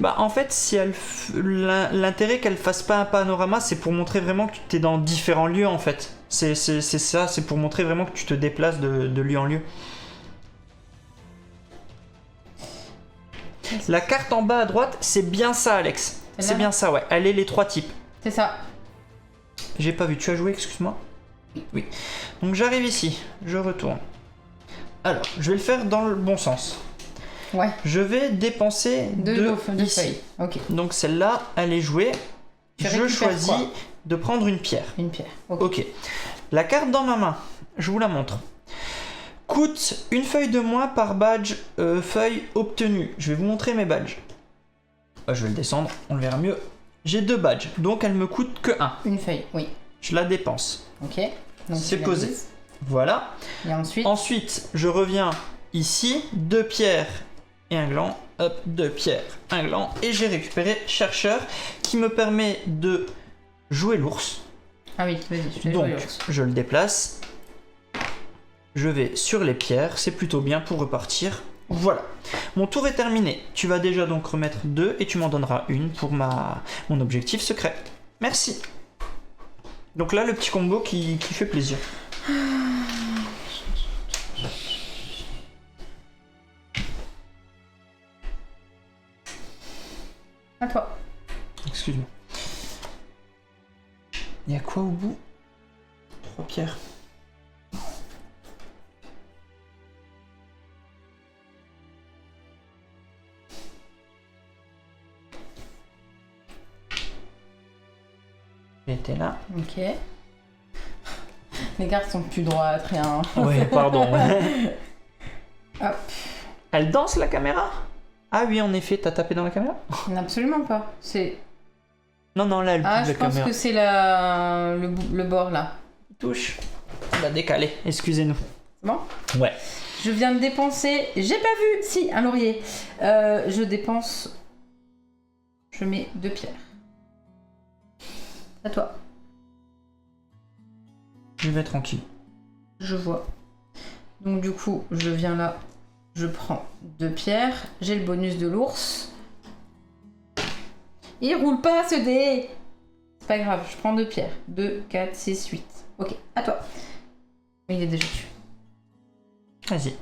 Bah en fait, si l'intérêt qu'elle fasse pas un panorama, c'est pour montrer vraiment que tu es dans différents lieux en fait. C'est ça, c'est pour montrer vraiment que tu te déplaces de lieu en lieu. La carte en bas à droite, c'est bien ça Alex. Celle-là C'est bien ça, ouais. Elle est les 3 types. C'est ça. J'ai pas vu, tu as joué, excuse-moi. Oui. Donc j'arrive ici, je retourne. Alors, je vais le faire dans le bon sens. Ouais. Je vais dépenser Deux ici. feuilles. Ok. Donc celle-là, elle est jouée. Tu Je récupères choisis quoi? de prendre une pierre. Une pierre. Ok. Ok. La carte dans ma main, je vous la montre. Coûte une feuille de moins par badge feuille obtenue. Je vais vous montrer mes badges. Je vais le descendre, on le verra mieux. J'ai 2 badges, donc elle me coûte que 1. Une feuille, oui. Je la dépense. Ok. Donc C'est tu la posé. mises. Voilà. Et ensuite. Ensuite, je reviens ici, 2 pierres et un gland. Hop, 2 pierres, un gland. Et j'ai récupéré chercheur qui me permet de jouer l'ours. Ah oui, vas-y, je te Donc, laisse jouer. je le déplace. Je vais sur les pierres, c'est plutôt bien pour repartir. Voilà. Mon tour est terminé. Tu vas déjà donc remettre 2 et tu m'en donneras une pour mon objectif secret. Merci. Donc là, le petit combo qui fait plaisir. À toi. Excuse-moi. Il y a quoi au bout? 3 pierres. J'étais là. Ok. Les cartes sont plus droites, rien. Ouais, pardon. Hop. Elle danse la caméra? Ah oui, en effet, t'as tapé dans la caméra? Absolument pas. C'est. Non, non, là, elle Ah, bouge je la pense caméra. que c'est le bord là. Touche. On va décaler, excusez-nous. C'est bon? Ouais. Je viens de dépenser. J'ai pas vu! Si, un laurier. Je dépense. Je mets 2 pierres. À toi. Je vais tranquille. Je vois. Donc du coup, je viens là. Je prends 2 pierres. J'ai le bonus de l'ours. Il roule pas ce dé! C'est pas grave, je prends 2 pierres. 2, 4, 6, 8. Ok, à toi. Il est déjà dessus. Vas-y.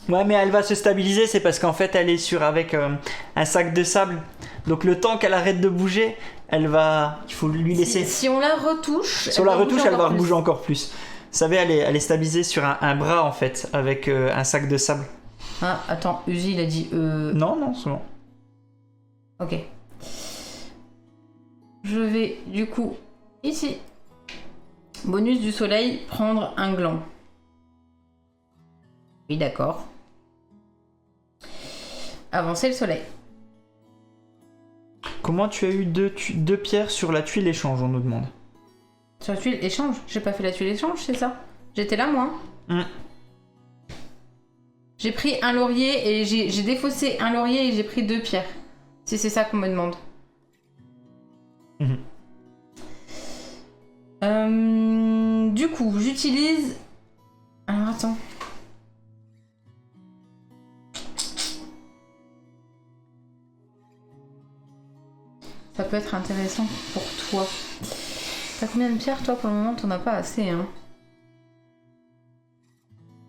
Ouais, mais elle va se stabiliser, c'est parce qu'en fait, elle est avec un sac de sable. Donc le temps qu'elle arrête de bouger, elle va... Il faut lui laisser... Si on la retouche... Si on la retouche, elle va rebouger encore plus. Vous savez, elle est stabilisée sur un bras, en fait, avec un sac de sable. Ah, attends, Uzi, il a dit... Non, non, c'est bon. Ok. Je vais, du coup, ici. Bonus du soleil, prendre un gland. Oui, d'accord. Avancer le soleil. Comment tu as eu 2 pierres sur la tuile échange, on nous demande. Sur la tuile échange? J'ai pas fait la tuile échange, c'est ça? J'étais là, moi. J'ai pris un laurier et j'ai défaussé un laurier et j'ai pris 2 pierres. Si c'est ça qu'on me demande. Du coup, j'utilise... Alors, attends. Ça peut être intéressant pour toi. T'as combien de pierres, toi, pour le moment? T'en as pas assez, hein?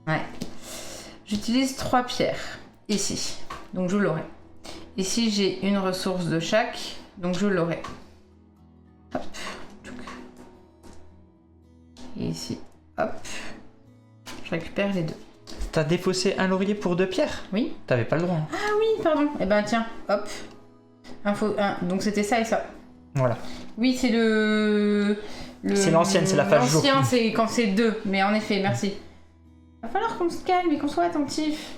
Ouais. J'utilise 3 pierres. Ici. Donc, je l'aurai. Ici, j'ai une ressource de chaque. Donc, je l'aurai. Hop. Et ici, hop. Je récupère les 2. T'as défaussé un laurier pour 2 pierres? Oui. T'avais pas le droit. Hein. Ah oui, pardon. Eh ben, tiens, hop. Donc, c'était ça et ça. Voilà. Oui, c'est C'est l'ancienne, c'est la phase jour. L'ancien, c'est quand c'est 2. Mais en effet, merci. Va falloir qu'on se calme et qu'on soit attentif.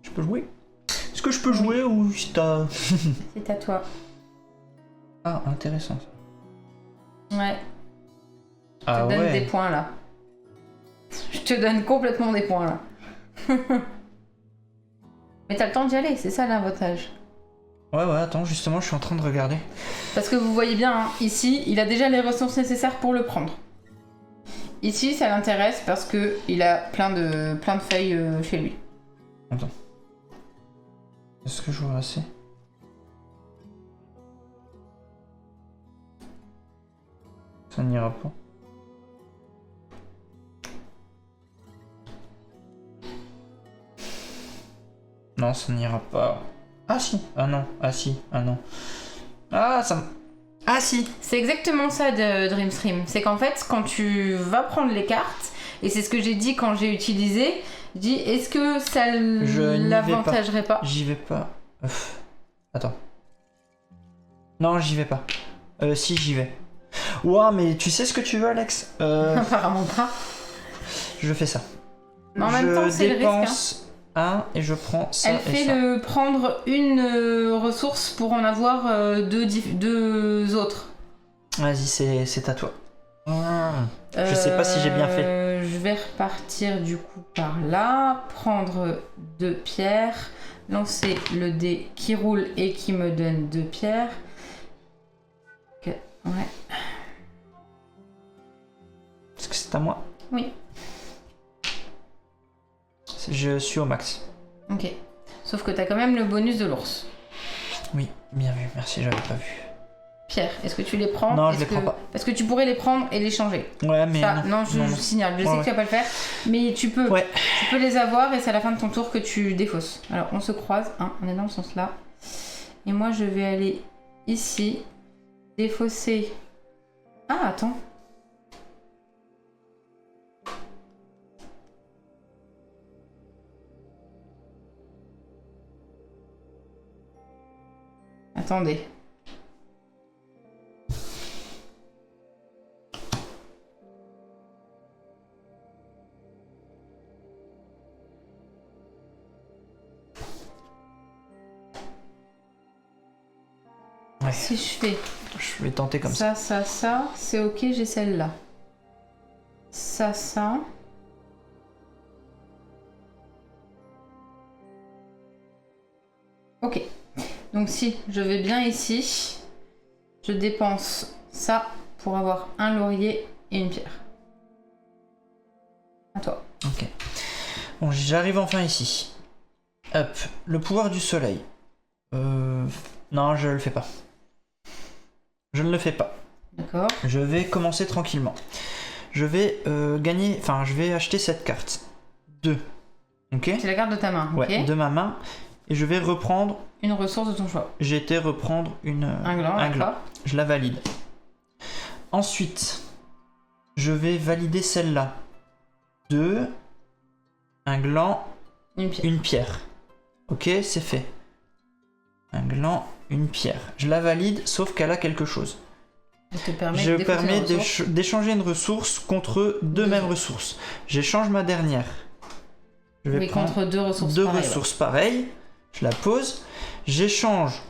Je peux jouer? Est-ce que je peux jouer ou si t'as... C'est à toi. Ah, intéressant ça. Ouais. Ah Je te donne ouais. des points là. Je te donne complètement des points là. Mais t'as le temps d'y aller, c'est ça l'avantage. Ouais, attends, justement, je suis en train de regarder. Parce que vous voyez bien, hein, ici, il a déjà les ressources nécessaires pour le prendre. Ici, ça l'intéresse parce que il a plein de feuilles chez lui. Attends. Est-ce que j'aurai assez? Ça n'ira pas. Non, ça n'ira pas. Ah si. Ah non. Ah si. Ah non. Ah ça. Ah si. C'est exactement ça de Dreamstream. C'est qu'en fait, quand tu vas prendre les cartes, et c'est ce que j'ai dit quand j'ai utilisé, je dis est-ce que ça l'avantagerait pas? J'y vais pas. Attends. Non, j'y vais pas. Si, j'y vais. Ouah, mais tu sais ce que tu veux, Alex? Apparemment pas. Je fais ça. Mais en même temps, c'est le risque. Hein. Je dépense un et je prends ça. Elle fait et ça. prendre une ressource pour en avoir deux autres. Vas-y, c'est à toi. Je sais pas si j'ai bien fait. Je vais repartir du coup par là, prendre 2 pierres, lancer le dé qui roule et qui me donne 2 pierres. Ok, ouais. Est-ce que c'est à moi? Oui. Je suis au max. Ok. Sauf que t'as quand même le bonus de l'ours. Oui, bien vu, merci, j'avais pas vu. Pierre, est-ce que tu les prends? Non, je les prends pas. Parce que tu pourrais les prendre et les changer. Ouais, mais Ça, non. Je signale. Je sais que tu vas pas le faire, mais tu peux. Ouais. Tu peux les avoir et c'est à la fin de ton tour que tu défausses. Alors, on se croise. Hein, on est dans le sens là. Et moi, je vais aller ici. Défausser. Ah, attends. Attendez. Ouais. Si je fais Je vais tenter comme ça. ça, c'est ok, j'ai celle-là. Ça. Ok. Donc si je vais bien ici, je dépense ça pour avoir un laurier et une pierre. À toi. Ok. Bon, j'arrive enfin ici. Hop, le pouvoir du soleil. Non, je le fais pas. Je ne le fais pas. D'accord. Je vais commencer tranquillement. Je vais gagner... Enfin, je vais acheter cette carte. 2. Ok. C'est la carte de ta main. Ouais, Ok. de ma main. Et je vais reprendre... Une ressource de ton choix. J'ai été reprendre Un gland. un gland. D'accord. Je la valide. Ensuite, je vais valider celle-là. 2. Un gland, Une pierre. une pierre. Ok, c'est fait. Un gland, une pierre. Je la valide, sauf qu'elle a quelque chose. Elle te permet Je de défausser permets une ressource. d'échanger une ressource contre deux mêmes ressources. J'échange ma dernière. Je vais Oui, prendre contre deux ressources deux pareilles, ressources pareilles. Je la pose. J'échange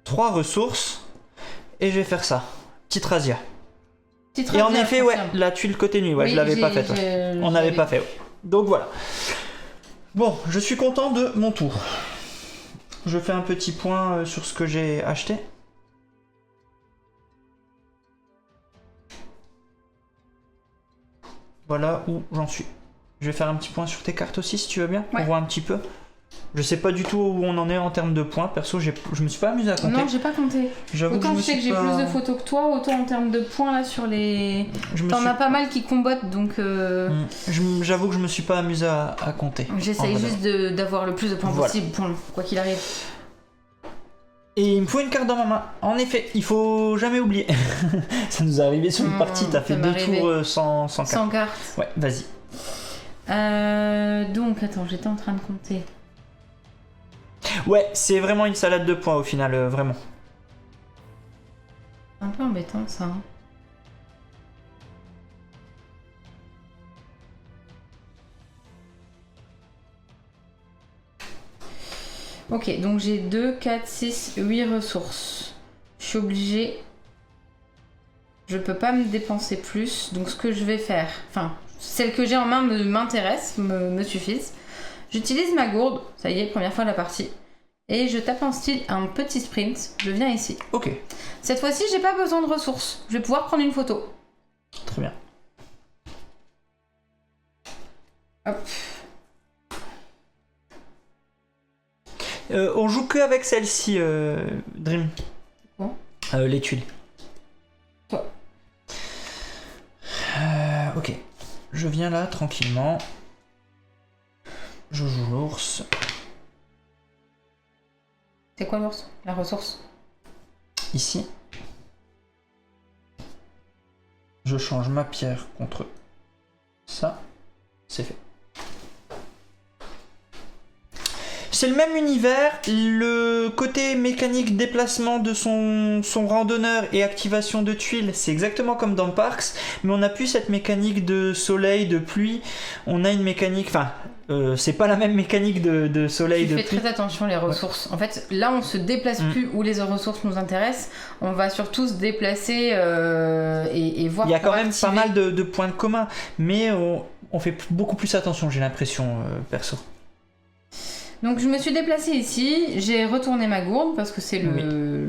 3 ressources. Et je vais faire ça. Petite razzia. Petite Et en razzia, effet, je ouais, confirme. la tuile côté nuit, ouais, Oui, je l'avais pas faite. Ouais. On n'avait pas fait. Ouais. Donc voilà. Bon, je suis content de mon tour. Je fais un petit point sur ce que j'ai acheté. Voilà où j'en suis. Je vais faire un petit point sur tes cartes aussi si tu veux bien. Ouais. On voit un petit peu. Je sais pas du tout où on en est en termes de points. Perso, je me suis pas amusé à compter. Non, j'ai pas compté. J'avoue Autant que je sais que j'ai plus de photos que toi, autant en termes de points là sur les. T'en as pas mal qui combattent donc. J'avoue que je me suis pas amusé à compter. J'essaye juste d'avoir le plus de points possible, quoi qu'il arrive. Et il me faut une carte dans ma main. En effet, il faut jamais oublier. Ça nous est arrivé sur une partie, t'as fait 2 tours sans carte. Sans carte. Ouais, vas-y. Donc, attends, j'étais en train de compter. Ouais, c'est vraiment une salade de points au final, vraiment. Un peu embêtant ça. Hein. Ok, donc j'ai 2, 4, 6, 8 ressources. Je suis obligée. Je peux pas me dépenser plus. Donc ce que je vais faire, enfin, celles que j'ai en main m'intéressent, me suffisent. J'utilise ma gourde, ça y est, première fois de la partie. Et je tape en style un petit sprint. Je viens ici. Ok. Cette fois-ci, j'ai pas besoin de ressources. Je vais pouvoir prendre une photo. Très bien. Hop. On joue que avec celle-ci, Dream. Bon. Les tuiles. Toi. Ok. Je viens là tranquillement. Je joue l'ours. C'est quoi l'ours? La ressource? Ici. Je change ma pierre contre ça. C'est fait. C'est le même univers, le côté mécanique déplacement de son randonneur et activation de tuiles, c'est exactement comme dans Parks, mais on n'a plus cette mécanique de soleil, de pluie, on a une mécanique, enfin, c'est pas la même mécanique de soleil, de pluie. Tu fais très attention les ressources. Ouais. En fait, là on se déplace plus où les ressources nous intéressent, on va surtout se déplacer et voir. Il y a quand même pas mal de points communs, mais on fait beaucoup plus attention, j'ai l'impression, perso. Donc je me suis déplacée ici, j'ai retourné ma gourde parce que c'est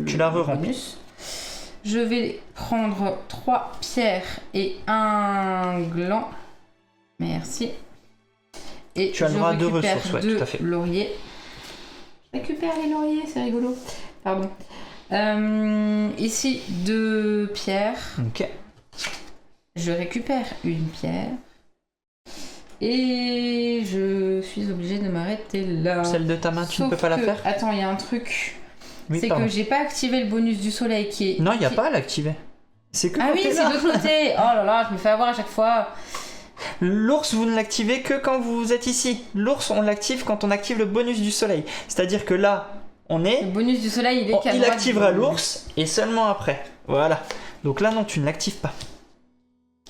tu l'as re-rempli. Je vais prendre 3 pierres et un gland. Merci. Et tu as le droit à 2 ressources, ouais, 2 tout à fait. lauriers. Récupère les lauriers, c'est rigolo. Pardon. Ici, 2 pierres. Ok. Je récupère une pierre. Et je suis obligée de m'arrêter là. Celle de ta main, tu ne peux pas la faire? Attends, il y a un truc. Oui, c'est pardon. que j'ai pas activé le bonus du soleil qui est... Non, il n'y a pas à l'activer. C'est que Ah quand oui, t'es c'est là. de l'autre côté. Oh là là, je me fais avoir à chaque fois. L'ours, vous ne l'activez que quand vous êtes ici. L'ours, on l'active quand on active le bonus du soleil. C'est-à-dire que là, on Le est... bonus du soleil, il est qu'à Il droite activera du- l'ours et seulement après. Voilà. Donc là, non, tu ne l'actives pas.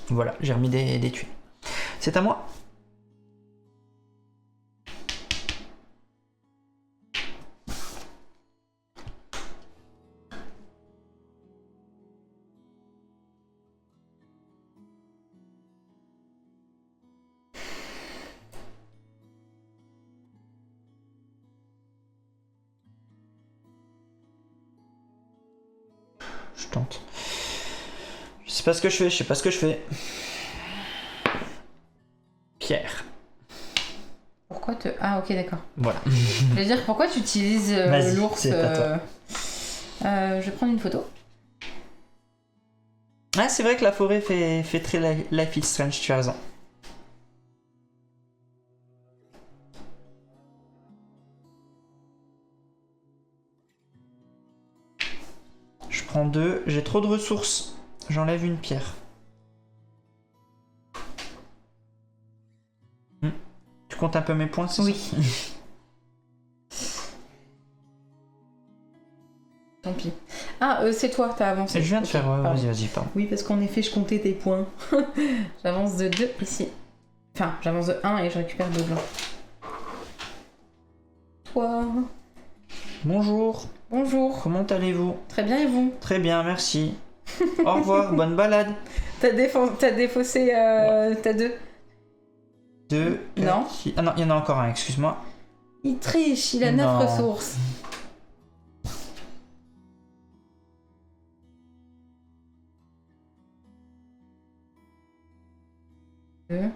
Voilà, j'ai remis des tuiles. C'est à moi. Je tente. Je sais pas ce que je fais, Pierre. Pourquoi te... Ah ok, d'accord. Voilà. Je veux dire, pourquoi tu utilises Vas-y, l'ours c'est à toi. Je vais prendre une photo. Ah, c'est vrai que la forêt fait très Life is Strange, tu as raison. Je prends 2, j'ai trop de ressources. J'enlève une pierre. Tu comptes un peu mes points, c'est Oui. ça? Tant pis. Ah, c'est toi, t'as avancé. Je viens de Ok, faire... pardon. Vas-y, pardon. Oui, parce qu'en effet, je comptais tes points. J'avance de 2 ici. Enfin, j'avance de 1 et je récupère 2 blancs. Toi. Bonjour, Bonjour. comment allez-vous? Très bien, et vous? Très bien, merci. Au revoir, bonne balade. T'as défaussé... T'as 2. 2, Non. Ah non, il y en a encore un, excuse-moi. Il triche, il a 9 Non. ressources. Deux,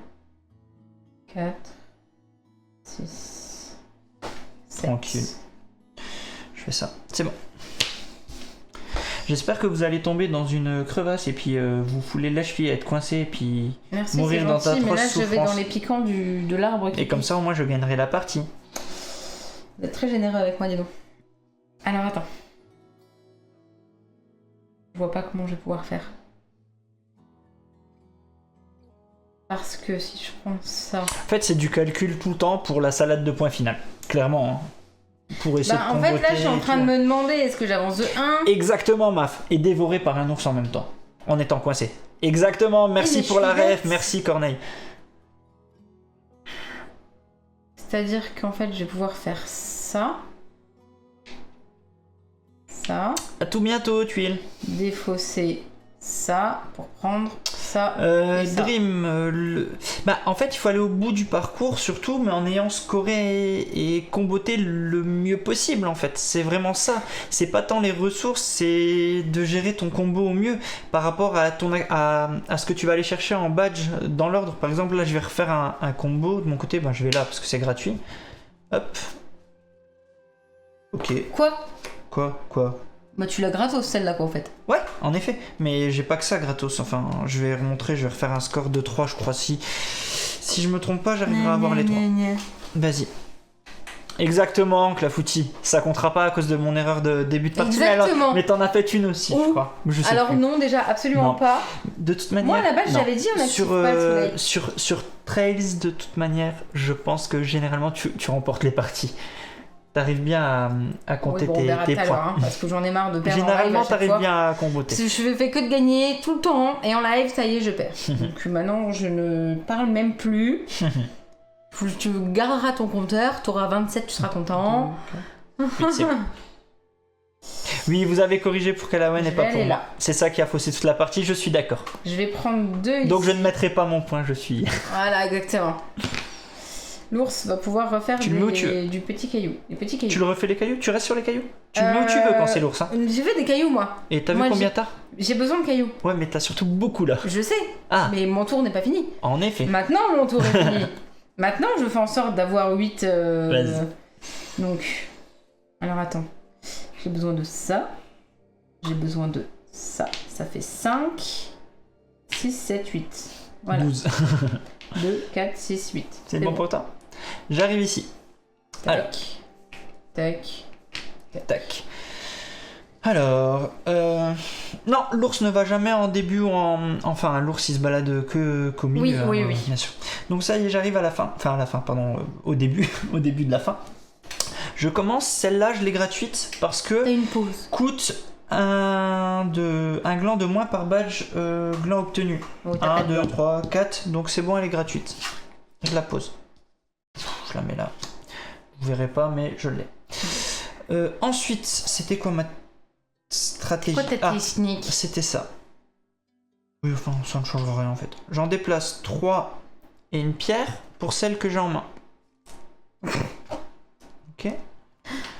4, 6, 7. Tranquille. Je fais ça, c'est bon. J'espère que vous allez tomber dans une crevasse et puis vous foulez la cheville, être coincé et puis Merci, mourir c'est dans ta gentil, mais là atroce je vais souffrance. dans les piquants de l'arbre. Et comme ça au moins je gagnerai la partie. Vous êtes très généreux avec moi, dis donc. Alors attends. Je vois pas comment je vais pouvoir faire. Parce que si je prends ça... En fait c'est du calcul tout le temps pour la salade de points finale. Clairement. Hein. Pour essayer de en fait là comboter je suis en et train de tout. me demander est-ce que j'avance de 1? Exactement Maf. Et dévoré par un ours en même temps. En étant coincé. Exactement, merci mais je pour la suis ref, bête. merci Corneille. C'est-à-dire qu'en fait je vais pouvoir faire ça. Ça. À tout bientôt, Tuile. Défausser ça pour prendre ça et ça. Dream, en fait, il faut aller au bout du parcours, surtout, mais en ayant scoré et comboté le mieux possible, en fait. C'est vraiment ça. C'est pas tant les ressources, c'est de gérer ton combo au mieux par rapport à, à ce que tu vas aller chercher en badge dans l'ordre. Par exemple, là, je vais refaire un combo. De mon côté, je vais là parce que c'est gratuit. Hop. Ok. Quoi Bah tu l'as gratos celle-là quoi en fait. Ouais, en effet, mais j'ai pas que ça gratos. Enfin, je vais remontrer, je vais refaire un score de 3, je crois. Si je me trompe pas, j'arriverai à avoir les 3. Vas-y. Exactement, Clafouti. Ça comptera pas à cause de mon erreur de début de partie. Exactement. Mais t'en as fait une aussi, je crois. Je sais Alors plus. non, déjà absolument Non. pas. De toute manière. Moi à la base non. j'avais dit on active pas le soleil. sur Trails, de toute manière, je pense que généralement tu remportes les parties. T'arrives bien à compter Oui, bon, on verra tes tout à points. l'heure, hein, parce que j'en ai marre de perdre en live Généralement, à chaque t'arrives fois. bien à comboter. Je fais que de gagner tout le temps et en live ça y est je perds. Donc maintenant je ne parle même plus. Tu garderas ton compteur, tu auras 27, tu seras content. Oui, c'est bon. Oui, vous avez corrigé pour Calawen et Je pas vais pour aller moi. là. C'est ça qui a faussé toute la partie, je suis d'accord. Je vais prendre 2 ici. Donc je ne mettrai pas mon point, je suis... Voilà, exactement. L'ours va pouvoir refaire Tu le mets où tu veux. du petit caillou. Les petits cailloux. Tu le refais les cailloux? Tu restes sur les cailloux? Tu le mets où tu veux quand c'est l'ours, hein? J'ai fait des cailloux moi. Et t'as vu Moi, combien t'as? J'ai besoin de cailloux. Ouais, mais t'as surtout beaucoup là. Je sais, Ah, mais mon tour n'est pas fini. en effet. Maintenant mon tour est fini. Maintenant je fais en sorte d'avoir 8. Vas-y. Donc Alors attends. J'ai besoin de ça. J'ai besoin de ça. Ça fait 5, 6, 7, 8. Voilà. 12. 2, 4, 6, 8. C'est bon pour toi? J'arrive ici. Alors. Tac. Tac. Alors, non, l'ours ne va jamais en début ou enfin, l'ours il se balade qu'au milieu. Oui, oui. Bien sûr. Donc ça y est, j'arrive à la fin. Enfin, à la fin, pardon, au début, au début de la fin. Je commence, celle-là, je l'ai gratuite parce que T'as une pause. coûte un gland de moins par badge gland obtenu. Oh, t'as 1, pas de 2, gland. 3, 4, donc c'est bon, elle est gratuite. Je la pose. Je la mets là. Vous verrez pas, mais je l'ai. Ensuite, c'était quoi ma stratégie? Pourquoi t'as technique? C'était ça. Oui, enfin, ça ne change rien en fait. J'en déplace 3 et une pierre pour celle que j'ai en main. Ok.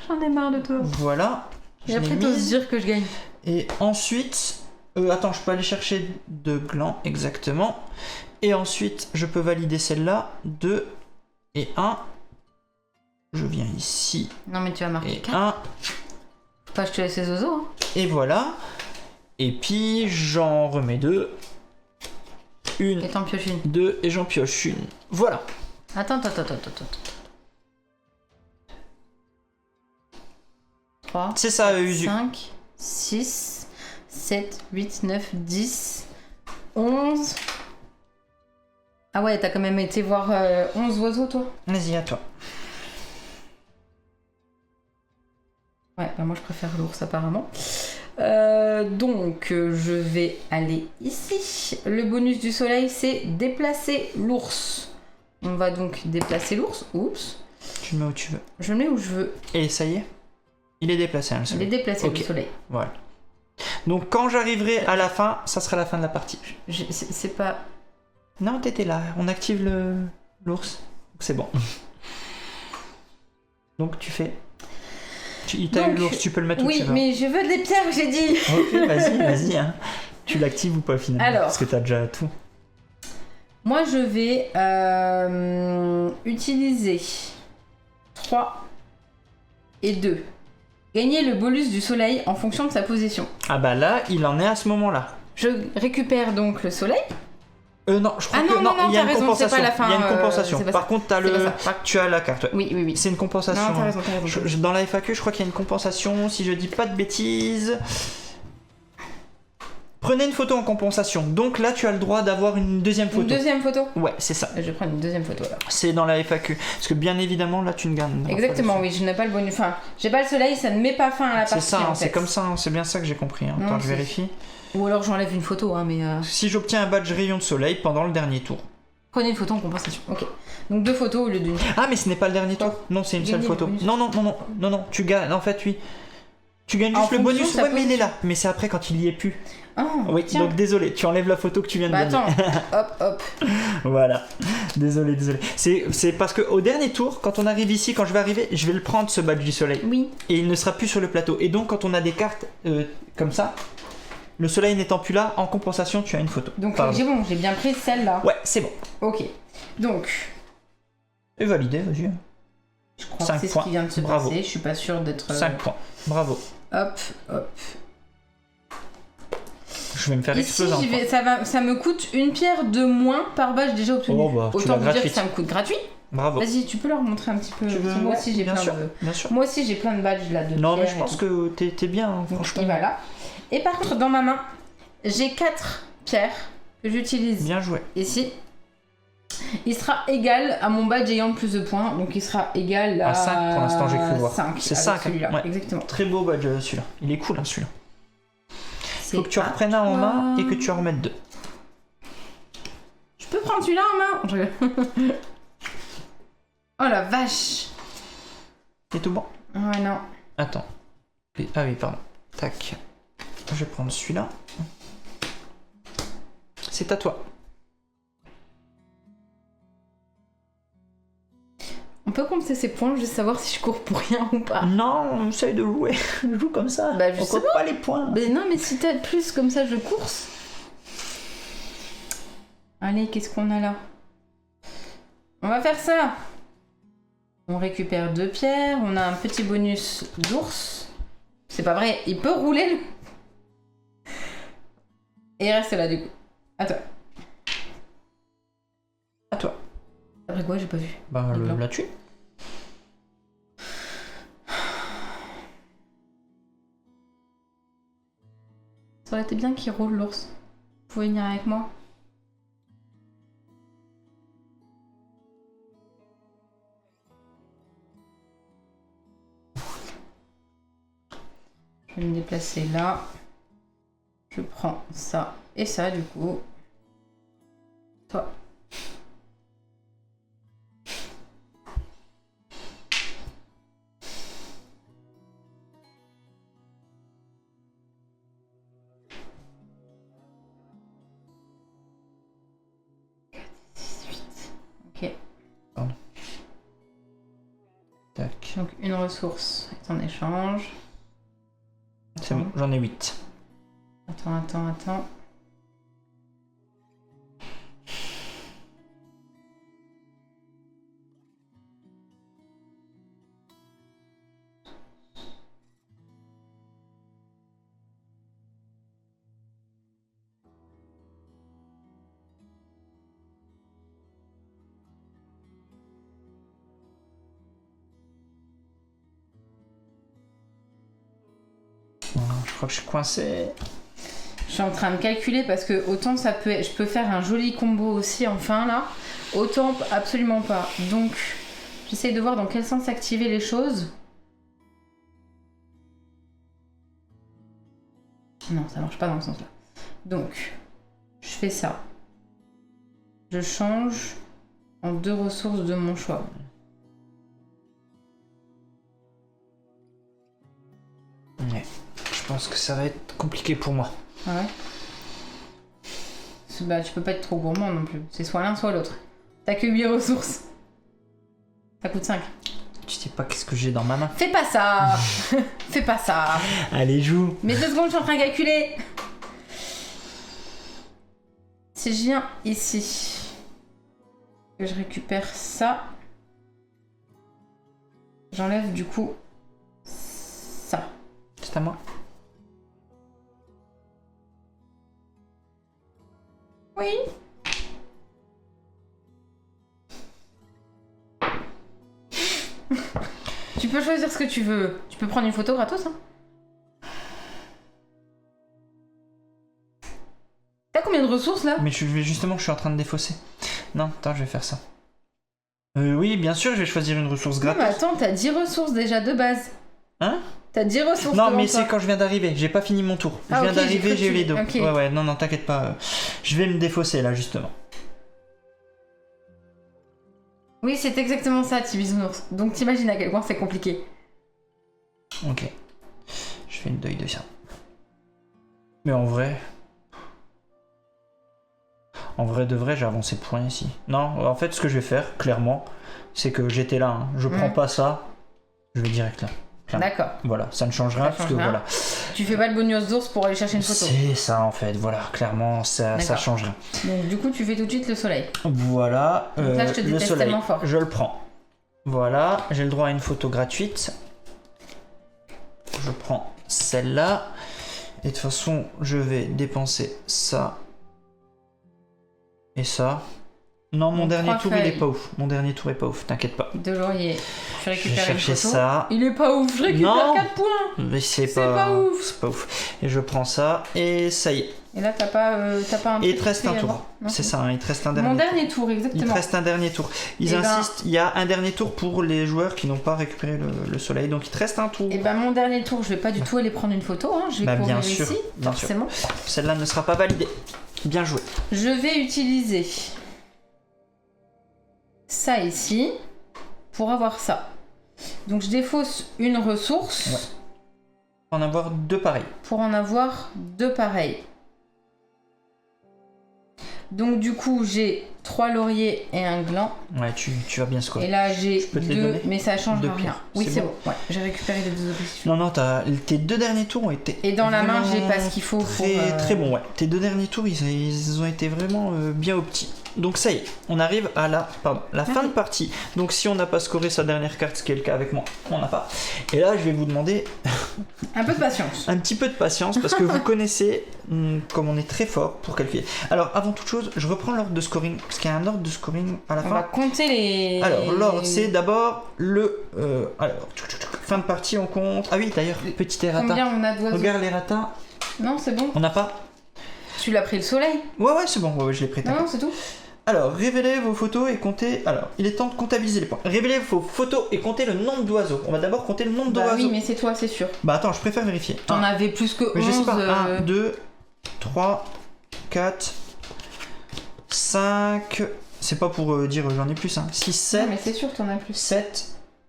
J'en ai marre de toi. Voilà. Et Je après, l'ai t'oses mise. dire que je gagne. Et ensuite, attends, je peux aller chercher 2 glands, exactement. Et ensuite, je peux valider celle-là, 2 et 1. Je viens ici, Non, mais tu vas marquer et 4. 1, Pas, je te laisse les zozos. Hein. et voilà. Et puis, j'en remets 2. Une, Et t'en pioches une. 2, et j'en pioche une. Voilà. Attends. 3, C'est ça, Usu. 5, 6, 7, 8, 9, 10, 11. Ah ouais, t'as quand même été voir 11 oiseaux, toi? Vas-y, à toi. Ouais, bah moi je préfère l'ours apparemment. Donc je vais aller ici. Le bonus du soleil, c'est déplacer l'ours. On va donc déplacer l'ours. Oups. Tu le mets où tu veux. Je le mets où je veux. Et ça y est. Il est déplacé, hein, le Il est soleil. déplacé Ok. le soleil. Voilà. Donc quand j'arriverai à la fin, ça sera la fin de la partie. C'est pas... Non, t'étais là. On active l'ours. Donc c'est bon. Donc tu fais... T'as eu Donc, l'ours, tu peux le mettre où Oui, tu veux. mais je veux des pierres, j'ai dit. Ok, vas-y. Hein. Tu l'actives ou pas finalement? Alors. Parce que t'as déjà tout. Moi je vais utiliser 3 et 2. Gagner le bonus du soleil en fonction de sa position. Ah bah là, il en est à ce moment-là. Je récupère donc le soleil. Non, je crois Ah que non, il y a t'as une raison, c'est compensation. pas la fin, Il y a une compensation. c'est pas Par ça. contre, C'est pas ça. tu as la carte. Ouais. Oui. C'est une compensation. Non, t'as raison. Dans la FAQ, je crois qu'il y a une compensation, si je dis pas de bêtises. Prenez une photo en compensation. Donc là, tu as le droit d'avoir une deuxième photo. Une deuxième photo. Ouais, c'est ça. Je vais prendre une deuxième photo alors. C'est dans la FAQ. Parce que bien évidemment, là, tu ne gagnes. Exactement, oui, je n'ai pas le bonus. Enfin, j'ai pas le soleil, ça ne met pas fin à la C'est partie. ça, en c'est fait. comme ça, c'est bien ça que j'ai compris. Hein. Non, Attends, je c'est- vérifie. Ou alors j'enlève une photo, hein, mais. Si j'obtiens un badge rayon de soleil pendant le dernier tour. Prenez une photo en compensation. Ok. Donc 2 photos au lieu d'une. Ah, mais ce n'est pas le dernier tour. Non, c'est une seule Gagner photo. le bonus. Non, tu gagnes. En fait, oui. Tu gagnes En juste le fonction bonus. de sa Ouais, mais il est position. là. Mais c'est après quand il y est plus. Ah, Oui, tiens. donc désolé, tu enlèves la photo que tu viens de Bah gagner. attends, hop. Voilà. Désolé. C'est parce que au dernier tour, quand on arrive ici, quand je vais arriver, je vais le prendre ce badge du soleil. Oui. Et il ne sera plus sur le plateau. Et donc, quand on a des cartes comme ça, le soleil n'étant plus là, en compensation, tu as une photo. Donc Pardon. j'ai bien pris celle-là. Ouais, c'est bon. Ok. Donc, Et validé, vas-y. je crois 5 que c'est ce points. qui vient de se Bravo. passer. Je suis pas sûre d'être. 5 points. Bravo. Hop. Je vais me faire Ici, exploser. ça me coûte une pierre de moins par badge déjà obtenu. Oh, bah, tu Autant l'as vous dire que gratuite. ça me coûte gratuit. Bravo. Vas-y, tu peux leur montrer un petit peu. Tu veux- Moi aussi, j'ai bien plein sûr, de. bien sûr. Moi aussi, j'ai plein de badges là de Non, mais pierres je et pense tout. que t'es bien, hein, Donc, franchement. il va là. Et par contre, dans ma main, j'ai 4 pierres que j'utilise Bien joué. ici. Il sera égal à mon badge ayant le plus de points, donc il sera égal à, À 5 pour l'instant, j'ai cru voir. 5. C'est avec 5, celui-là, ouais. exactement. Très beau badge celui-là. Il est cool hein, celui-là. C'est Faut que tu en à reprennes un en toi. main et que tu en remettes 2. Je peux prendre celui-là en main. Je rigole. Oh la vache. C'est tout bon? Ouais, non. Attends. Ah oui, pardon. Tac. Je vais prendre celui-là. C'est à toi. On peut compter ses points, juste savoir si je cours pour rien ou pas. Non, on essaye de jouer. Je joue comme ça. Bah, je on sais compte pas les points. Mais non, mais si t'as plus comme ça, je course. Allez, qu'est-ce qu'on a là? On va faire ça. On récupère 2 pierres. On a un petit bonus d'ours. C'est pas vrai, il peut rouler le... Et il reste là du coup. À toi. À toi. Après quoi, j'ai pas vu. Bah, là-dessus. Ça aurait été bien qu'il roule l'ours. Vous pouvez venir avec moi? Je vais me déplacer là. Je prends ça et ça du coup. Toi. Ok. Pardon. Tac. Donc une ressource est en échange. C'est bon, j'en ai 8. Attends. Je crois que je suis coincé. Je suis en train de calculer parce que autant ça peut être, je peux faire un joli combo aussi enfin là, autant absolument pas. Donc j'essaye de voir dans quel sens activer les choses. Non, ça marche pas dans le sens là. Donc je fais ça. Je change en 2 ressources de mon choix. Ouais. Je pense que ça va être compliqué pour moi. Ah ouais. Bah tu peux pas être trop gourmand non plus. C'est soit l'un soit l'autre. T'as que 8 ressources. Ça coûte 5. Tu sais pas qu'est-ce que j'ai dans ma main. Fais pas ça. Fais pas ça. Allez, joue. Mais 2 secondes, je suis en train de calculer. Si je viens ici, que je récupère ça, j'enlève du coup ça. C'est à moi. Oui. Tu peux choisir ce que tu veux. Tu peux prendre une photo gratos, hein. T'as combien de ressources là? Mais je suis en train de défausser. Non, attends, je vais faire ça. Oui, bien sûr, je vais choisir une ressource Non gratos. mais attends, t'as 10 ressources déjà de base. Hein? T'as 10 ressources Non, devant mais toi. c'est quand je viens d'arriver. J'ai pas fini mon tour. Ah, je viens ok, j'ai d'arriver, cru j'ai eu que les tu- deux. ok. Ouais, non, t'inquiète pas. Je vais me défausser là, justement. Oui, c'est exactement ça, petit bisounours. Donc t'imagines à quel point c'est compliqué. Ok. Je fais une deuil de ça. Mais en vrai de vrai, j'ai avancé de points ici. Non, en fait, ce que je vais faire, clairement, c'est que j'étais là. Hein. Je prends pas ça. Je vais direct là. Clairement. D'accord. Voilà, ça ne change rien Ça parce change que rien. voilà. Tu fais pas le bonus d'ours pour aller chercher une photo. C'est ça en fait, voilà, clairement, ça D'accord. change rien. Donc du coup, tu fais tout de suite le soleil. Voilà, Donc là, je te le déteste soleil, tellement fort. je le prends. Voilà, j'ai le droit à une photo gratuite. Je prends celle-là. Et de toute façon, je vais dépenser ça. Et ça. Non, mon Donc, dernier 3 tour, il est feuilles. pas ouf. Mon dernier tour est pas ouf, t'inquiète pas. De laurier. Tu Je vais récupères une chercher photo. ça. Il est pas ouf, je récupère Non. 4 points. Mais c'est pas ouf. C'est pas ouf. Et je prends ça, et ça y est. Et là, t'as pas un Et il truc te reste qui un fait tour. avant. Non, C'est ça, hein, il te reste un dernier Mon tour. dernier tour, Il te exactement. reste un dernier tour. Ils Eh ben- insistent, il y a un dernier tour pour les joueurs qui n'ont pas récupéré le soleil, donc il te reste un tour. Et ben mon dernier tour, je vais pas du tout aller prendre une photo, hein. Je vais Bah, courir bien sûr, ici, bien sûr. forcément. Celle-là ne sera pas validée. Bien joué. Je vais utiliser ça ici pour avoir ça. Donc je défausse une ressource Ouais. En avoir 2 pareils. pour en avoir 2 pareils. Donc du coup j'ai 3 lauriers et un gland. Ouais, tu vas bien scorer. Et là, j'ai peux te les 2, donner mais ça change Deux rien. pierres. Oui, C'est c'est bon. bon. Ouais, j'ai récupéré les 2 objectifs. Non, tes 2 derniers tours ont été. Et dans la main, vraiment j'ai pas ce qu'il faut très, pour. Très bon, ouais. Tes 2 derniers tours, ils ont été vraiment bien optis. Donc ça y est, on arrive à la fin de partie. Donc si on n'a pas scoré sa dernière carte, ce qui est le cas avec moi, on n'a pas. Et là, je vais vous demander Un peu de patience. un petit peu de patience parce que vous connaissez comme on est très fort pour calculer. Alors avant toute chose, je reprends l'ordre de scoring parce qu'il y a un ordre de scoring à la On fin. va compter les. Alors l'ordre c'est d'abord le fin de partie on compte. Ah oui d'ailleurs petit errata. Combien on a d'oiseaux? Regarde l'errata. Non, c'est bon. On n'a pas. Tu l'as pris le soleil? Ouais c'est bon, ouais, je l'ai pris. Non, c'est tout. Alors, révélez vos photos et comptez. Alors, il est temps de comptabiliser les points. Révélez vos photos et comptez le nombre d'oiseaux. On va d'abord compter le nombre Bah d'oiseaux. oui, mais c'est toi, c'est sûr. Bah attends, je préfère vérifier. T'en avais plus que 11. Mais je sais pas. 1, 2, 3, 4, 5. C'est pas pour dire j'en ai plus. 6, 7. Non, mais c'est sûr que t'en as plus. 7.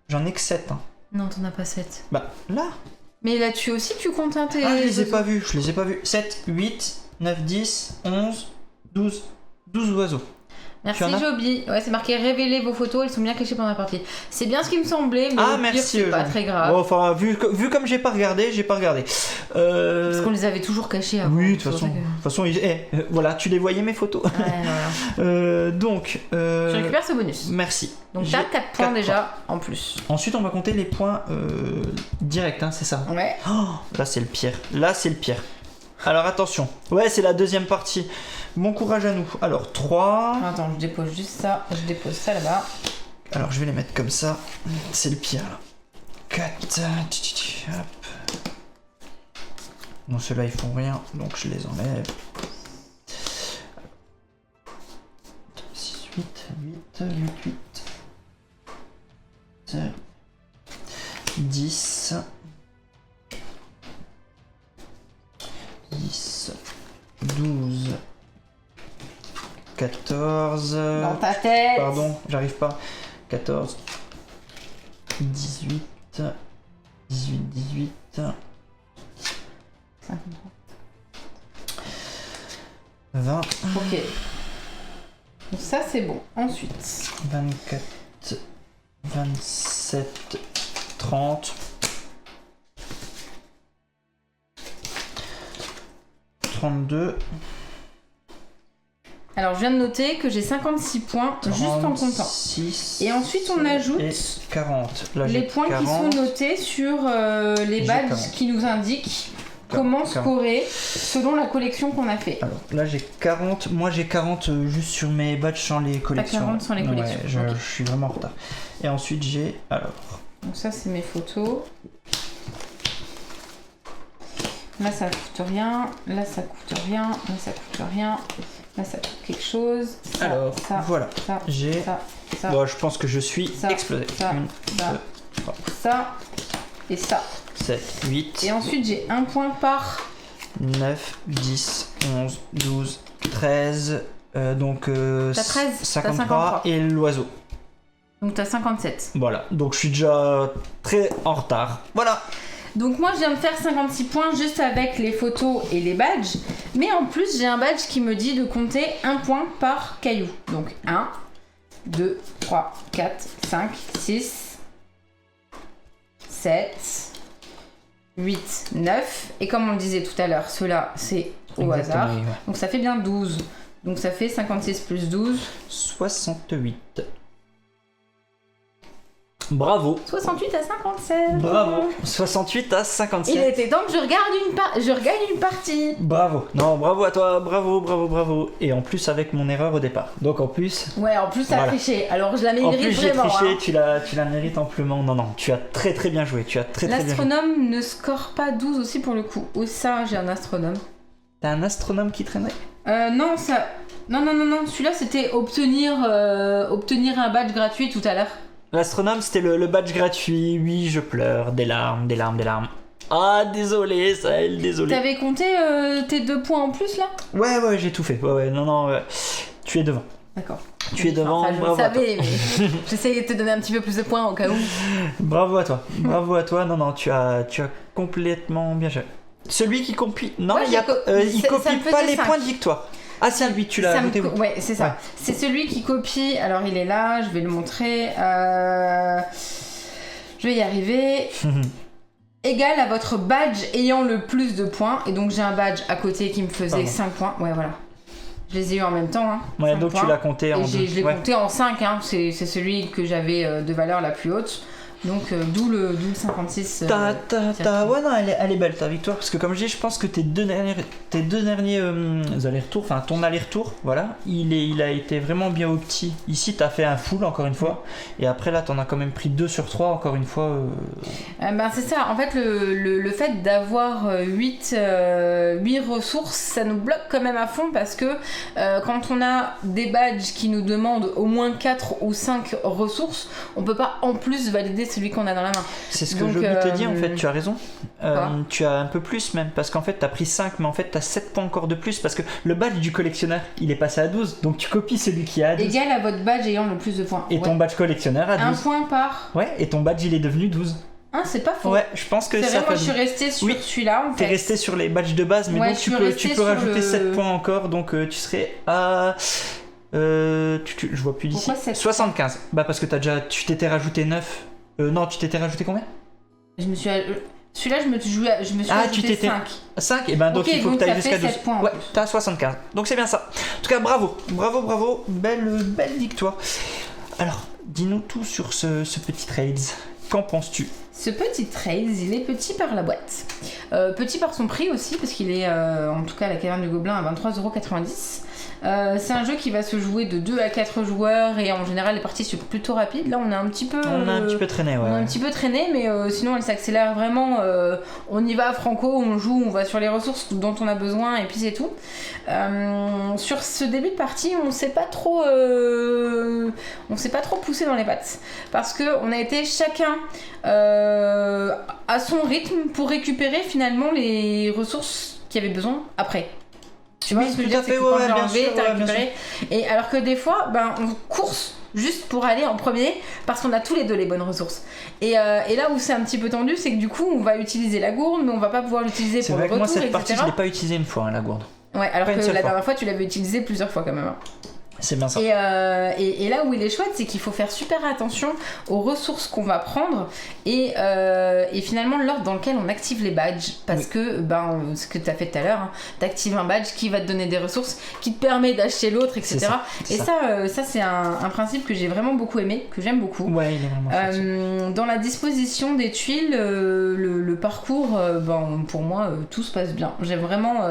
J'en ai que 7. Non, t'en as pas 7. Bah là. Mais là-dessus aussi, tu comptes un tes. Ah, je les ai oiseaux. pas vus. Je les ai pas vus. 7, 8, 9, 10, 11, 12. 12 oiseaux. Merci Tu en as Joby. Ouais, c'est marqué révéler vos photos, elles sont bien cachées pendant la partie. C'est bien ce qui me semblait, mais Ah, au pire, merci, c'est pas Joby. très grave. Bon, enfin, vu comme j'ai pas regardé, j'ai pas regardé. Parce qu'on les avait toujours cachées avant. Oui, de c'est toute pour façon, voilà, tu les voyais mes photos. ça que- Ouais, voilà. Donc, Je récupère ce bonus. merci. Donc J'ai t'as 4 points 4 déjà en plus. Ensuite, on va compter les points directs, hein, c'est ça. Ouais. Oh, là, c'est le pire. Là, c'est le pire. Alors, attention. Ouais, c'est la deuxième partie. Bon courage à nous. Alors, 3. Attends, je dépose juste ça. Je dépose ça là-bas. Alors, je vais les mettre comme ça. C'est le pire, là. 4. Hop. Non, ceux-là, ils font rien, donc je les enlève. 6, 8, 8, 8, 8. 10. 10. 12. 14. Dans ta tête. Pardon, j'arrive pas. 14. 18. 18. 20. Ok. Donc ça c'est bon. Ensuite. 24. 27. 30. 32. Alors je viens de noter que j'ai 56 points juste en comptant. 36. Et ensuite on ajoute Et 40. Là, les j'ai points 40. qui sont notés sur les J'ai badges 40. qui nous indiquent comment 40. scorer selon la collection qu'on a fait. Alors là j'ai 40, moi j'ai 40 juste sur mes badges sans les collections. 40 sans les collections, Ouais, je ok. suis vraiment en retard. Et ensuite j'ai, alors, Donc ça c'est mes photos. Là ça coûte rien, là ça coûte rien, là ça coûte rien, là ça coûte quelque chose. Ça, alors ça, voilà, ça, j'ai, ça, ça, bon, je pense que je suis ça, explosé. ça, 1, ça, 2, 3, ça et ça. 7, 8, Et ensuite j'ai un point par 9, 10, 11, 12, 13, donc T'as 13, t'as 53 et l'oiseau. Donc t'as 57. Voilà, donc je suis déjà très en retard. Voilà. Donc moi je viens de faire 56 points juste avec les photos et les badges. Mais en plus j'ai un badge qui me dit de compter un point par caillou. Donc 1, 2, 3, 4, 5, 6, 7, 8, 9. Et comme on le disait tout à l'heure, ceux-là c'est au Exactement, hasard. ouais. Donc ça fait bien 12. Donc ça fait 56 plus 12. 68. Bravo. 68 à 57. Bravo. 68 à 57. Il était temps que je regagne une partie. Bravo. Non, bravo à toi. Bravo, bravo, bravo. Et en plus avec mon erreur au départ. Donc en plus, Ouais, en plus ça a Voilà. triché. Alors je la en mérite plus j'ai vraiment. triché, Hein. tu la mérites amplement. Non, non, tu as très très bien joué. Tu as très très bien joué. L'astronome ne score pas 12 aussi pour le coup. Oh ça, j'ai un astronome. T'as un astronome qui traînait? Non, ça... Non, celui-là c'était obtenir un badge gratuit tout à l'heure. L'astronome c'était le badge gratuit. Oui, je pleure. Des larmes, des larmes, des larmes. Ah, désolé, Sahel, désolé. T'avais compté tes 2 points en plus là? Ouais, j'ai tout fait. Ouais, non, tu es devant. D'accord. Tu es devant, Enfin, je le bravo à toi. savais, mais j'essayais de te donner un petit peu plus de points au cas où. Bravo à toi. Bravo à toi. Non, tu as complètement bien joué. Celui qui copie... Non, Ouais, il ça me copie faisait pas les 5. points de victoire. Ah, c'est lui, tu l'as ajouté. Ouais, c'est ça. Ouais. C'est celui qui copie. Alors, il est là, je vais le montrer. Je vais y arriver. Égal à votre badge ayant le plus de points. Et donc, j'ai un badge à côté qui me faisait 5 points. Ouais, voilà. Je les ai eu en même temps. Hein, ouais, donc points. Tu l'as compté en 2. Je l'ai compté en 5. Hein. C'est celui que j'avais de valeur la plus haute. Donc d'où le 56. Ouais, non, elle est belle ta victoire, parce que comme je dis, je pense que tes deux derniers allers-retours, enfin ton aller-retour, voilà, il a été vraiment bien opti. Ici t'as fait un full encore une fois, et après là t'en as quand même pris 2 sur 3 encore une fois. C'est ça, en fait le fait d'avoir 8 ressources, ça nous bloque quand même à fond, parce que quand on a des badges qui nous demandent au moins 4 ou 5 ressources, on peut pas en plus valider celui qu'on a dans la main. C'est ce que je te dis en fait, tu as raison. Tu as un peu plus même, parce qu'en fait t'as pris 5, mais en fait t'as 7 points encore de plus, parce que le badge du collectionneur il est passé à 12, donc tu copies celui qui a 12. Égal à votre badge ayant le plus de points. Et ton badge collectionneur a 12. Un point par. Ouais, et ton badge il est devenu 12. Ah, c'est pas faux. Ouais, je pense que c'est vrai, moi je suis restée sur celui-là en fait. T'es resté sur les badges de base, mais donc tu peux rajouter 7 points encore, donc tu serais à. Je vois plus d'ici. 75. Bah parce que tu t'étais rajouté 9. Non, tu t'étais rajouté combien? Celui-là, je me suis rajouté 5. 5. Et ben donc il faut que tu ailles jusqu'à 12. Ouais, t'as 75. Donc c'est bien ça. En tout cas, bravo. Belle victoire. Alors, dis-nous tout sur ce petit Trails. Qu'en penses-tu? Ce petit Trails, il est petit par la boîte. Petit par son prix aussi, parce qu'il est, en tout cas, à la caverne du Gobelin à 23,90€. C'est un jeu qui va se jouer de 2 à 4 joueurs et en général les parties sont plutôt rapides. Là on a un petit peu traîné, ouais. On a un petit peu traîné, mais sinon elle s'accélère vraiment. On y va franco, on joue, on va sur les ressources dont on a besoin et puis c'est tout. Sur ce début de partie, on s'est pas trop poussé dans les pattes, parce que on a été chacun à son rythme pour récupérer finalement les ressources qu'il y avait besoin après. Tu vois ce que je veux dire, c'est que quand j'ai enlevé, t'as récupéré. Et alors que des fois, on course juste pour aller en premier parce qu'on a tous les deux les bonnes ressources. Et là où c'est un petit peu tendu, c'est que du coup, on va utiliser la gourde, mais on va pas pouvoir l'utiliser pour le retour, etc. C'est vrai que moi, cette partie, je l'ai pas utilisée une fois, la gourde. Ouais, alors que la dernière fois, tu l'avais utilisée plusieurs fois quand même. C'est bien ça. Et là où il est chouette, c'est qu'il faut faire super attention aux ressources qu'on va prendre et finalement l'ordre dans lequel on active les badges. Parce que, ce que tu as fait tout à l'heure, tu actives un badge qui va te donner des ressources, qui te permet d'acheter l'autre, etc. Ça c'est un principe que j'ai vraiment beaucoup aimé, que j'aime beaucoup. Ouais, il est vraiment chouette. Dans la disposition des tuiles, le parcours, pour moi, tout se passe bien. J'aime vraiment.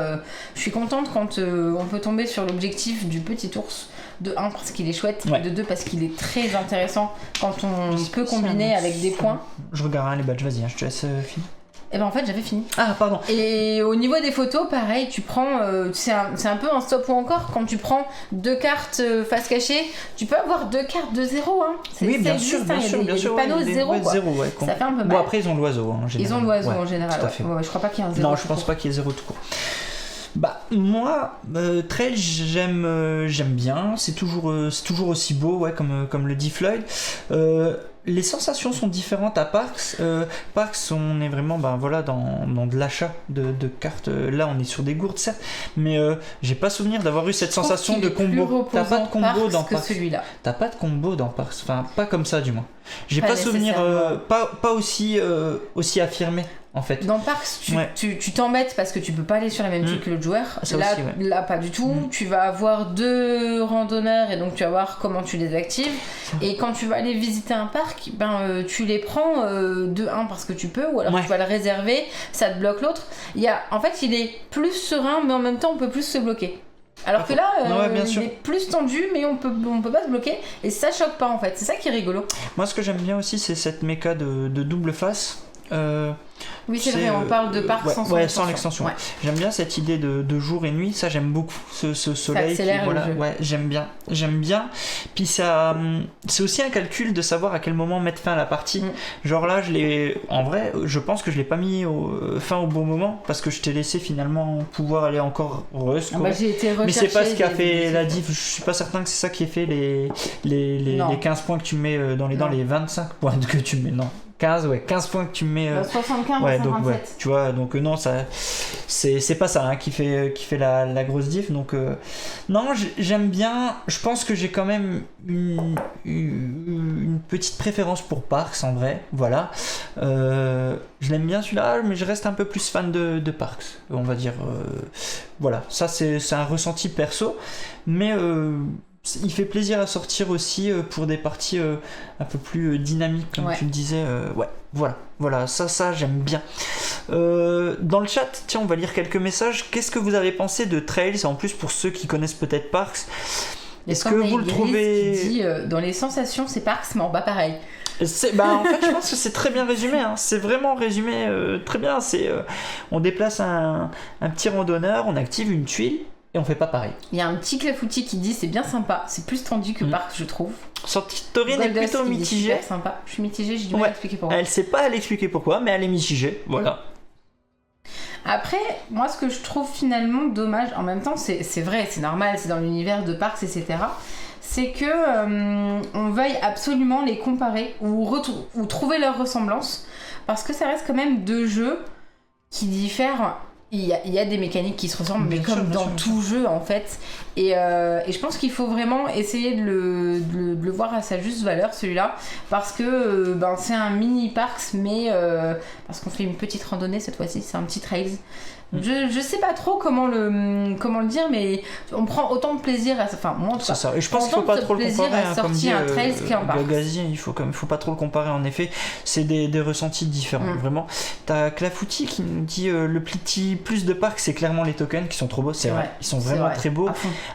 Je suis contente quand on peut tomber sur l'objectif du petit ours. De 1 parce qu'il est chouette, de 2 parce qu'il est très intéressant quand on peut combiner avec des points. Je regarde les badges, vas-y, je te laisse finir. Et en fait j'avais fini. Ah pardon. Et au niveau des photos, pareil, tu prends, c'est un peu un stop ou encore, quand tu prends 2 cartes face cachée, tu peux avoir 2 cartes de 0. Hein. Oui, bien sûr. Il y a des panneaux 0. Ça fait un peu mal. Bon, après ils ont l'oiseau en général. Ils ont l'oiseau en général. Tout à fait. Je crois pas qu'il y ait un 0. Non, je pense pas qu'il y ait 0 tout court. Moi, Trail, j'aime bien. C'est toujours aussi beau, comme le dit Floyd. Les sensations sont différentes à Parks. Parks, on est vraiment dans de l'achat de cartes. Là, on est sur des gourdes, certes, mais j'ai pas souvenir d'avoir eu cette sensation de combo. T'as pas de combo dans Parks. Celui-là. T'as pas de combo dans Parks. Enfin, pas comme ça, du moins. J'ai pas souvenir, pas aussi affirmé. En fait. Dans Parks, tu t'embêtes parce que tu peux pas aller sur la même tuile que l'autre joueur. Là, pas du tout. Tu vas avoir 2 randonneurs et donc tu vas voir comment tu les actives. Et quand tu vas aller visiter un parc, tu les prends de 1 parce que tu peux, ou alors tu vas le réserver, ça te bloque l'autre. En fait, il est plus serein, mais en même temps, on peut plus se bloquer. Alors que là, il est plus tendu, mais on peut pas se bloquer et ça choque pas en fait. C'est ça qui est rigolo. Moi, ce que j'aime bien aussi, c'est cette méca de double face. Oui, c'est vrai, on parle de Parks sans l'extension. Ouais. J'aime bien cette idée de jour et nuit, ça j'aime beaucoup. Ce soleil ça accélère le jeu. Ouais, j'aime bien. Puis ça, c'est aussi un calcul de savoir à quel moment mettre fin à la partie. Genre là, en vrai, je pense que je l'ai pas mis fin au bon moment parce que je t'ai laissé finalement pouvoir aller encore j'ai été mais c'est pas ce qui a fait la diff. Je suis pas certain que c'est ça qui a fait les 15 points que tu mets dans les dents, les 25 points que tu mets. Non. 15 points que tu me mets. 75 ouais, à donc 57. tu vois, donc non, ça, c'est pas ça qui fait la grosse diff. Donc non, j'aime bien. Je pense que j'ai quand même une petite préférence pour Parks en vrai. Voilà, je l'aime bien celui-là, mais je reste un peu plus fan de Parks, on va dire. Voilà, ça c'est un ressenti perso, mais il fait plaisir à sortir aussi pour des parties un peu plus dynamiques, comme tu le disais. Voilà, ça j'aime bien. Dans le chat, tiens, on va lire quelques messages. Qu'est-ce que vous avez pensé de Trails? En plus, pour ceux qui connaissent peut-être Parks, est-ce que vous le trouvez... qui dit, dans les sensations, c'est Parks, mais en bas pareil. En fait, je pense que c'est très bien résumé. C'est vraiment résumé très bien. On déplace un petit randonneur, on active une tuile, et on fait pas pareil. Il y a un petit clafoutis qui dit c'est bien sympa, c'est plus tendu que Parks, je trouve. Santorin est plutôt mitigée. C'est sympa. Je suis mitigée, j'ai du mal à expliquer pourquoi. Elle sait pas l'expliquer pourquoi, mais elle est mitigée. Voilà. Après, moi, ce que je trouve finalement dommage, en même temps, c'est vrai, c'est normal, c'est dans l'univers de Parks, etc. C'est que on veuille absolument les comparer ou trouver leurs ressemblances, parce que ça reste quand même deux jeux qui diffèrent. Il y a des mécaniques qui se ressemblent, mais comme dans tout jeu en fait. Et je pense qu'il faut vraiment essayer de le voir à sa juste valeur, celui-là, parce que c'est un mini Parks, mais parce qu'on fait une petite randonnée cette fois-ci, c'est un petit trails. Je sais pas trop comment le dire, mais on prend autant de plaisir à moi en tout cas. C'est ça. Et je pense qu'il faut pas trop le comparer comme dit un trails qu'un Parks. Gagazi, il faut pas trop le comparer en effet, c'est des ressentis différents vraiment. T'as Clafouti qui nous dit le petit plus de Parks, c'est clairement les tokens qui sont trop beaux, c'est vrai. Ils sont vraiment très beaux.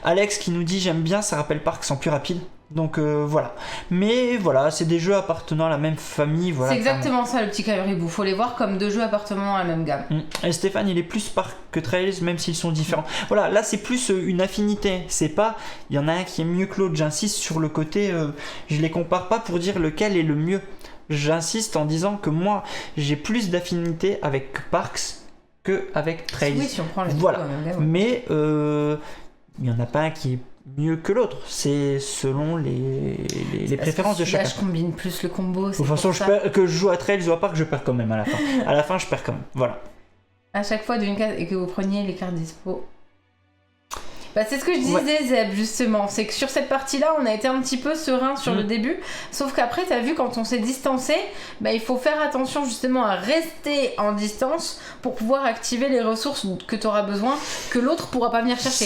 Alex qui nous dit j'aime bien, ça rappelle Parks en plus rapide. Donc voilà. Mais voilà, c'est des jeux appartenant à la même famille. Voilà, c'est exactement ça le petit caribou. Faut les voir comme deux jeux appartenant à la même gamme. Et Stéphane, il est plus Parks que Trails, même s'ils sont différents. Voilà, là c'est plus une affinité. C'est pas, il y en a un qui est mieux que l'autre. J'insiste sur le côté, je les compare pas pour dire lequel est le mieux. J'insiste en disant que moi, j'ai plus d'affinité avec Parks que avec Trails. Oui, si on prend les voilà. Deux, gamme, mais il y en a pas un qui est mieux que l'autre, c'est selon les préférences de chacun. Là, je combine plus le combo. De toute façon, que je joue à Trails ou à Parks, je perds quand même à la fin. À la fin, je perds quand même. Voilà. À chaque fois d'une carte et que vous preniez les cartes dispo. C'est ce que je disais, Zeb, justement. C'est que sur cette partie-là, on a été un petit peu serein sur le début. Sauf qu'après, t'as vu, quand on s'est distancé, il faut faire attention justement à rester en distance pour pouvoir activer les ressources que t'auras besoin, que l'autre pourra pas venir chercher.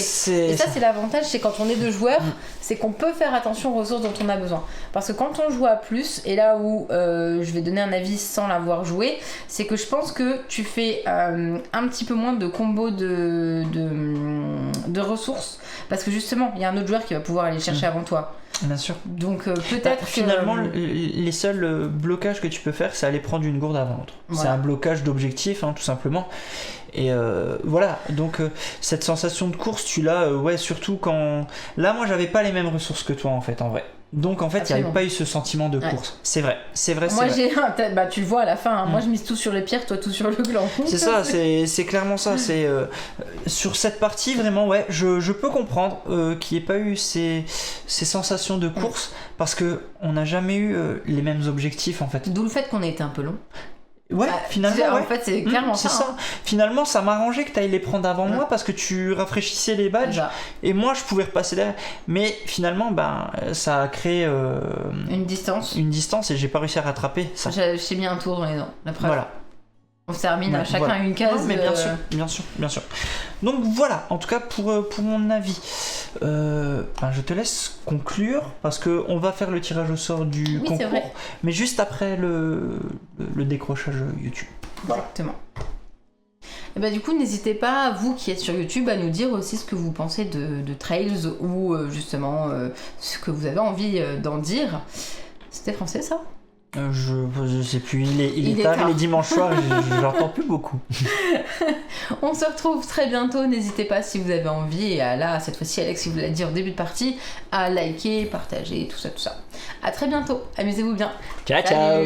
Et ça, c'est l'avantage, c'est quand on est deux joueurs, c'est qu'on peut faire attention aux ressources dont on a besoin. Parce que quand on joue à plus, et là où je vais donner un avis sans l'avoir joué, c'est que je pense que tu fais un petit peu moins de combos de ressources. Parce que justement, il y a un autre joueur qui va pouvoir aller chercher avant toi. Bien sûr. Donc peut-être finalement, les seuls blocages que tu peux faire, c'est aller prendre une gourde avant l'autre. Voilà. C'est un blocage d'objectif, tout simplement. Et voilà, donc cette sensation de course, tu l'as, surtout quand... Là, moi, j'avais pas les mêmes ressources que toi, en fait, en vrai. Donc, en fait, il n'y avait pas eu ce sentiment de course. C'est vrai. Moi, j'ai tu le vois à la fin, moi, je mise tout sur les pierres, toi, tout sur le gland. C'est ça, c'est clairement ça. C'est sur cette partie, vraiment, je peux comprendre qu'il n'y ait pas eu ces sensations de course, parce qu'on n'a jamais eu les mêmes objectifs, en fait. D'où le fait qu'on ait été un peu long. Finalement, en fait, c'est clairement c'est ça. Finalement, ça m'arrangeait que tu ailles les prendre avant moi parce que tu rafraîchissais les badges et moi je pouvais repasser derrière. Mais finalement, ça a créé une distance et j'ai pas réussi à rattraper ça. J'ai mis un tour dans les dents. La preuve. Voilà. On se termine à chacun une case. Non, mais bien sûr. Donc voilà, en tout cas pour mon avis. Je te laisse conclure parce qu'on va faire le tirage au sort du concours, mais juste après le décrochage YouTube. Exactement. Et du coup, n'hésitez pas, vous qui êtes sur YouTube, à nous dire aussi ce que vous pensez de Trails ou justement ce que vous avez envie d'en dire. C'était français ça ? Je sais plus, il est tard, il est dimanche soir, je l'entends plus beaucoup. On se retrouve très bientôt, n'hésitez pas si vous avez envie, et là, cette fois-ci, Alex, il vous l'a dit en début de partie, à liker, partager, tout ça. À très bientôt, amusez-vous bien. Ciao, ciao.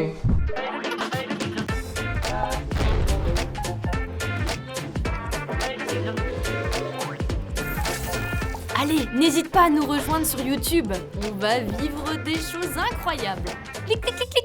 Allez, n'hésite pas à nous rejoindre sur YouTube. On va vivre des choses incroyables. Clic, clic, clic, clic.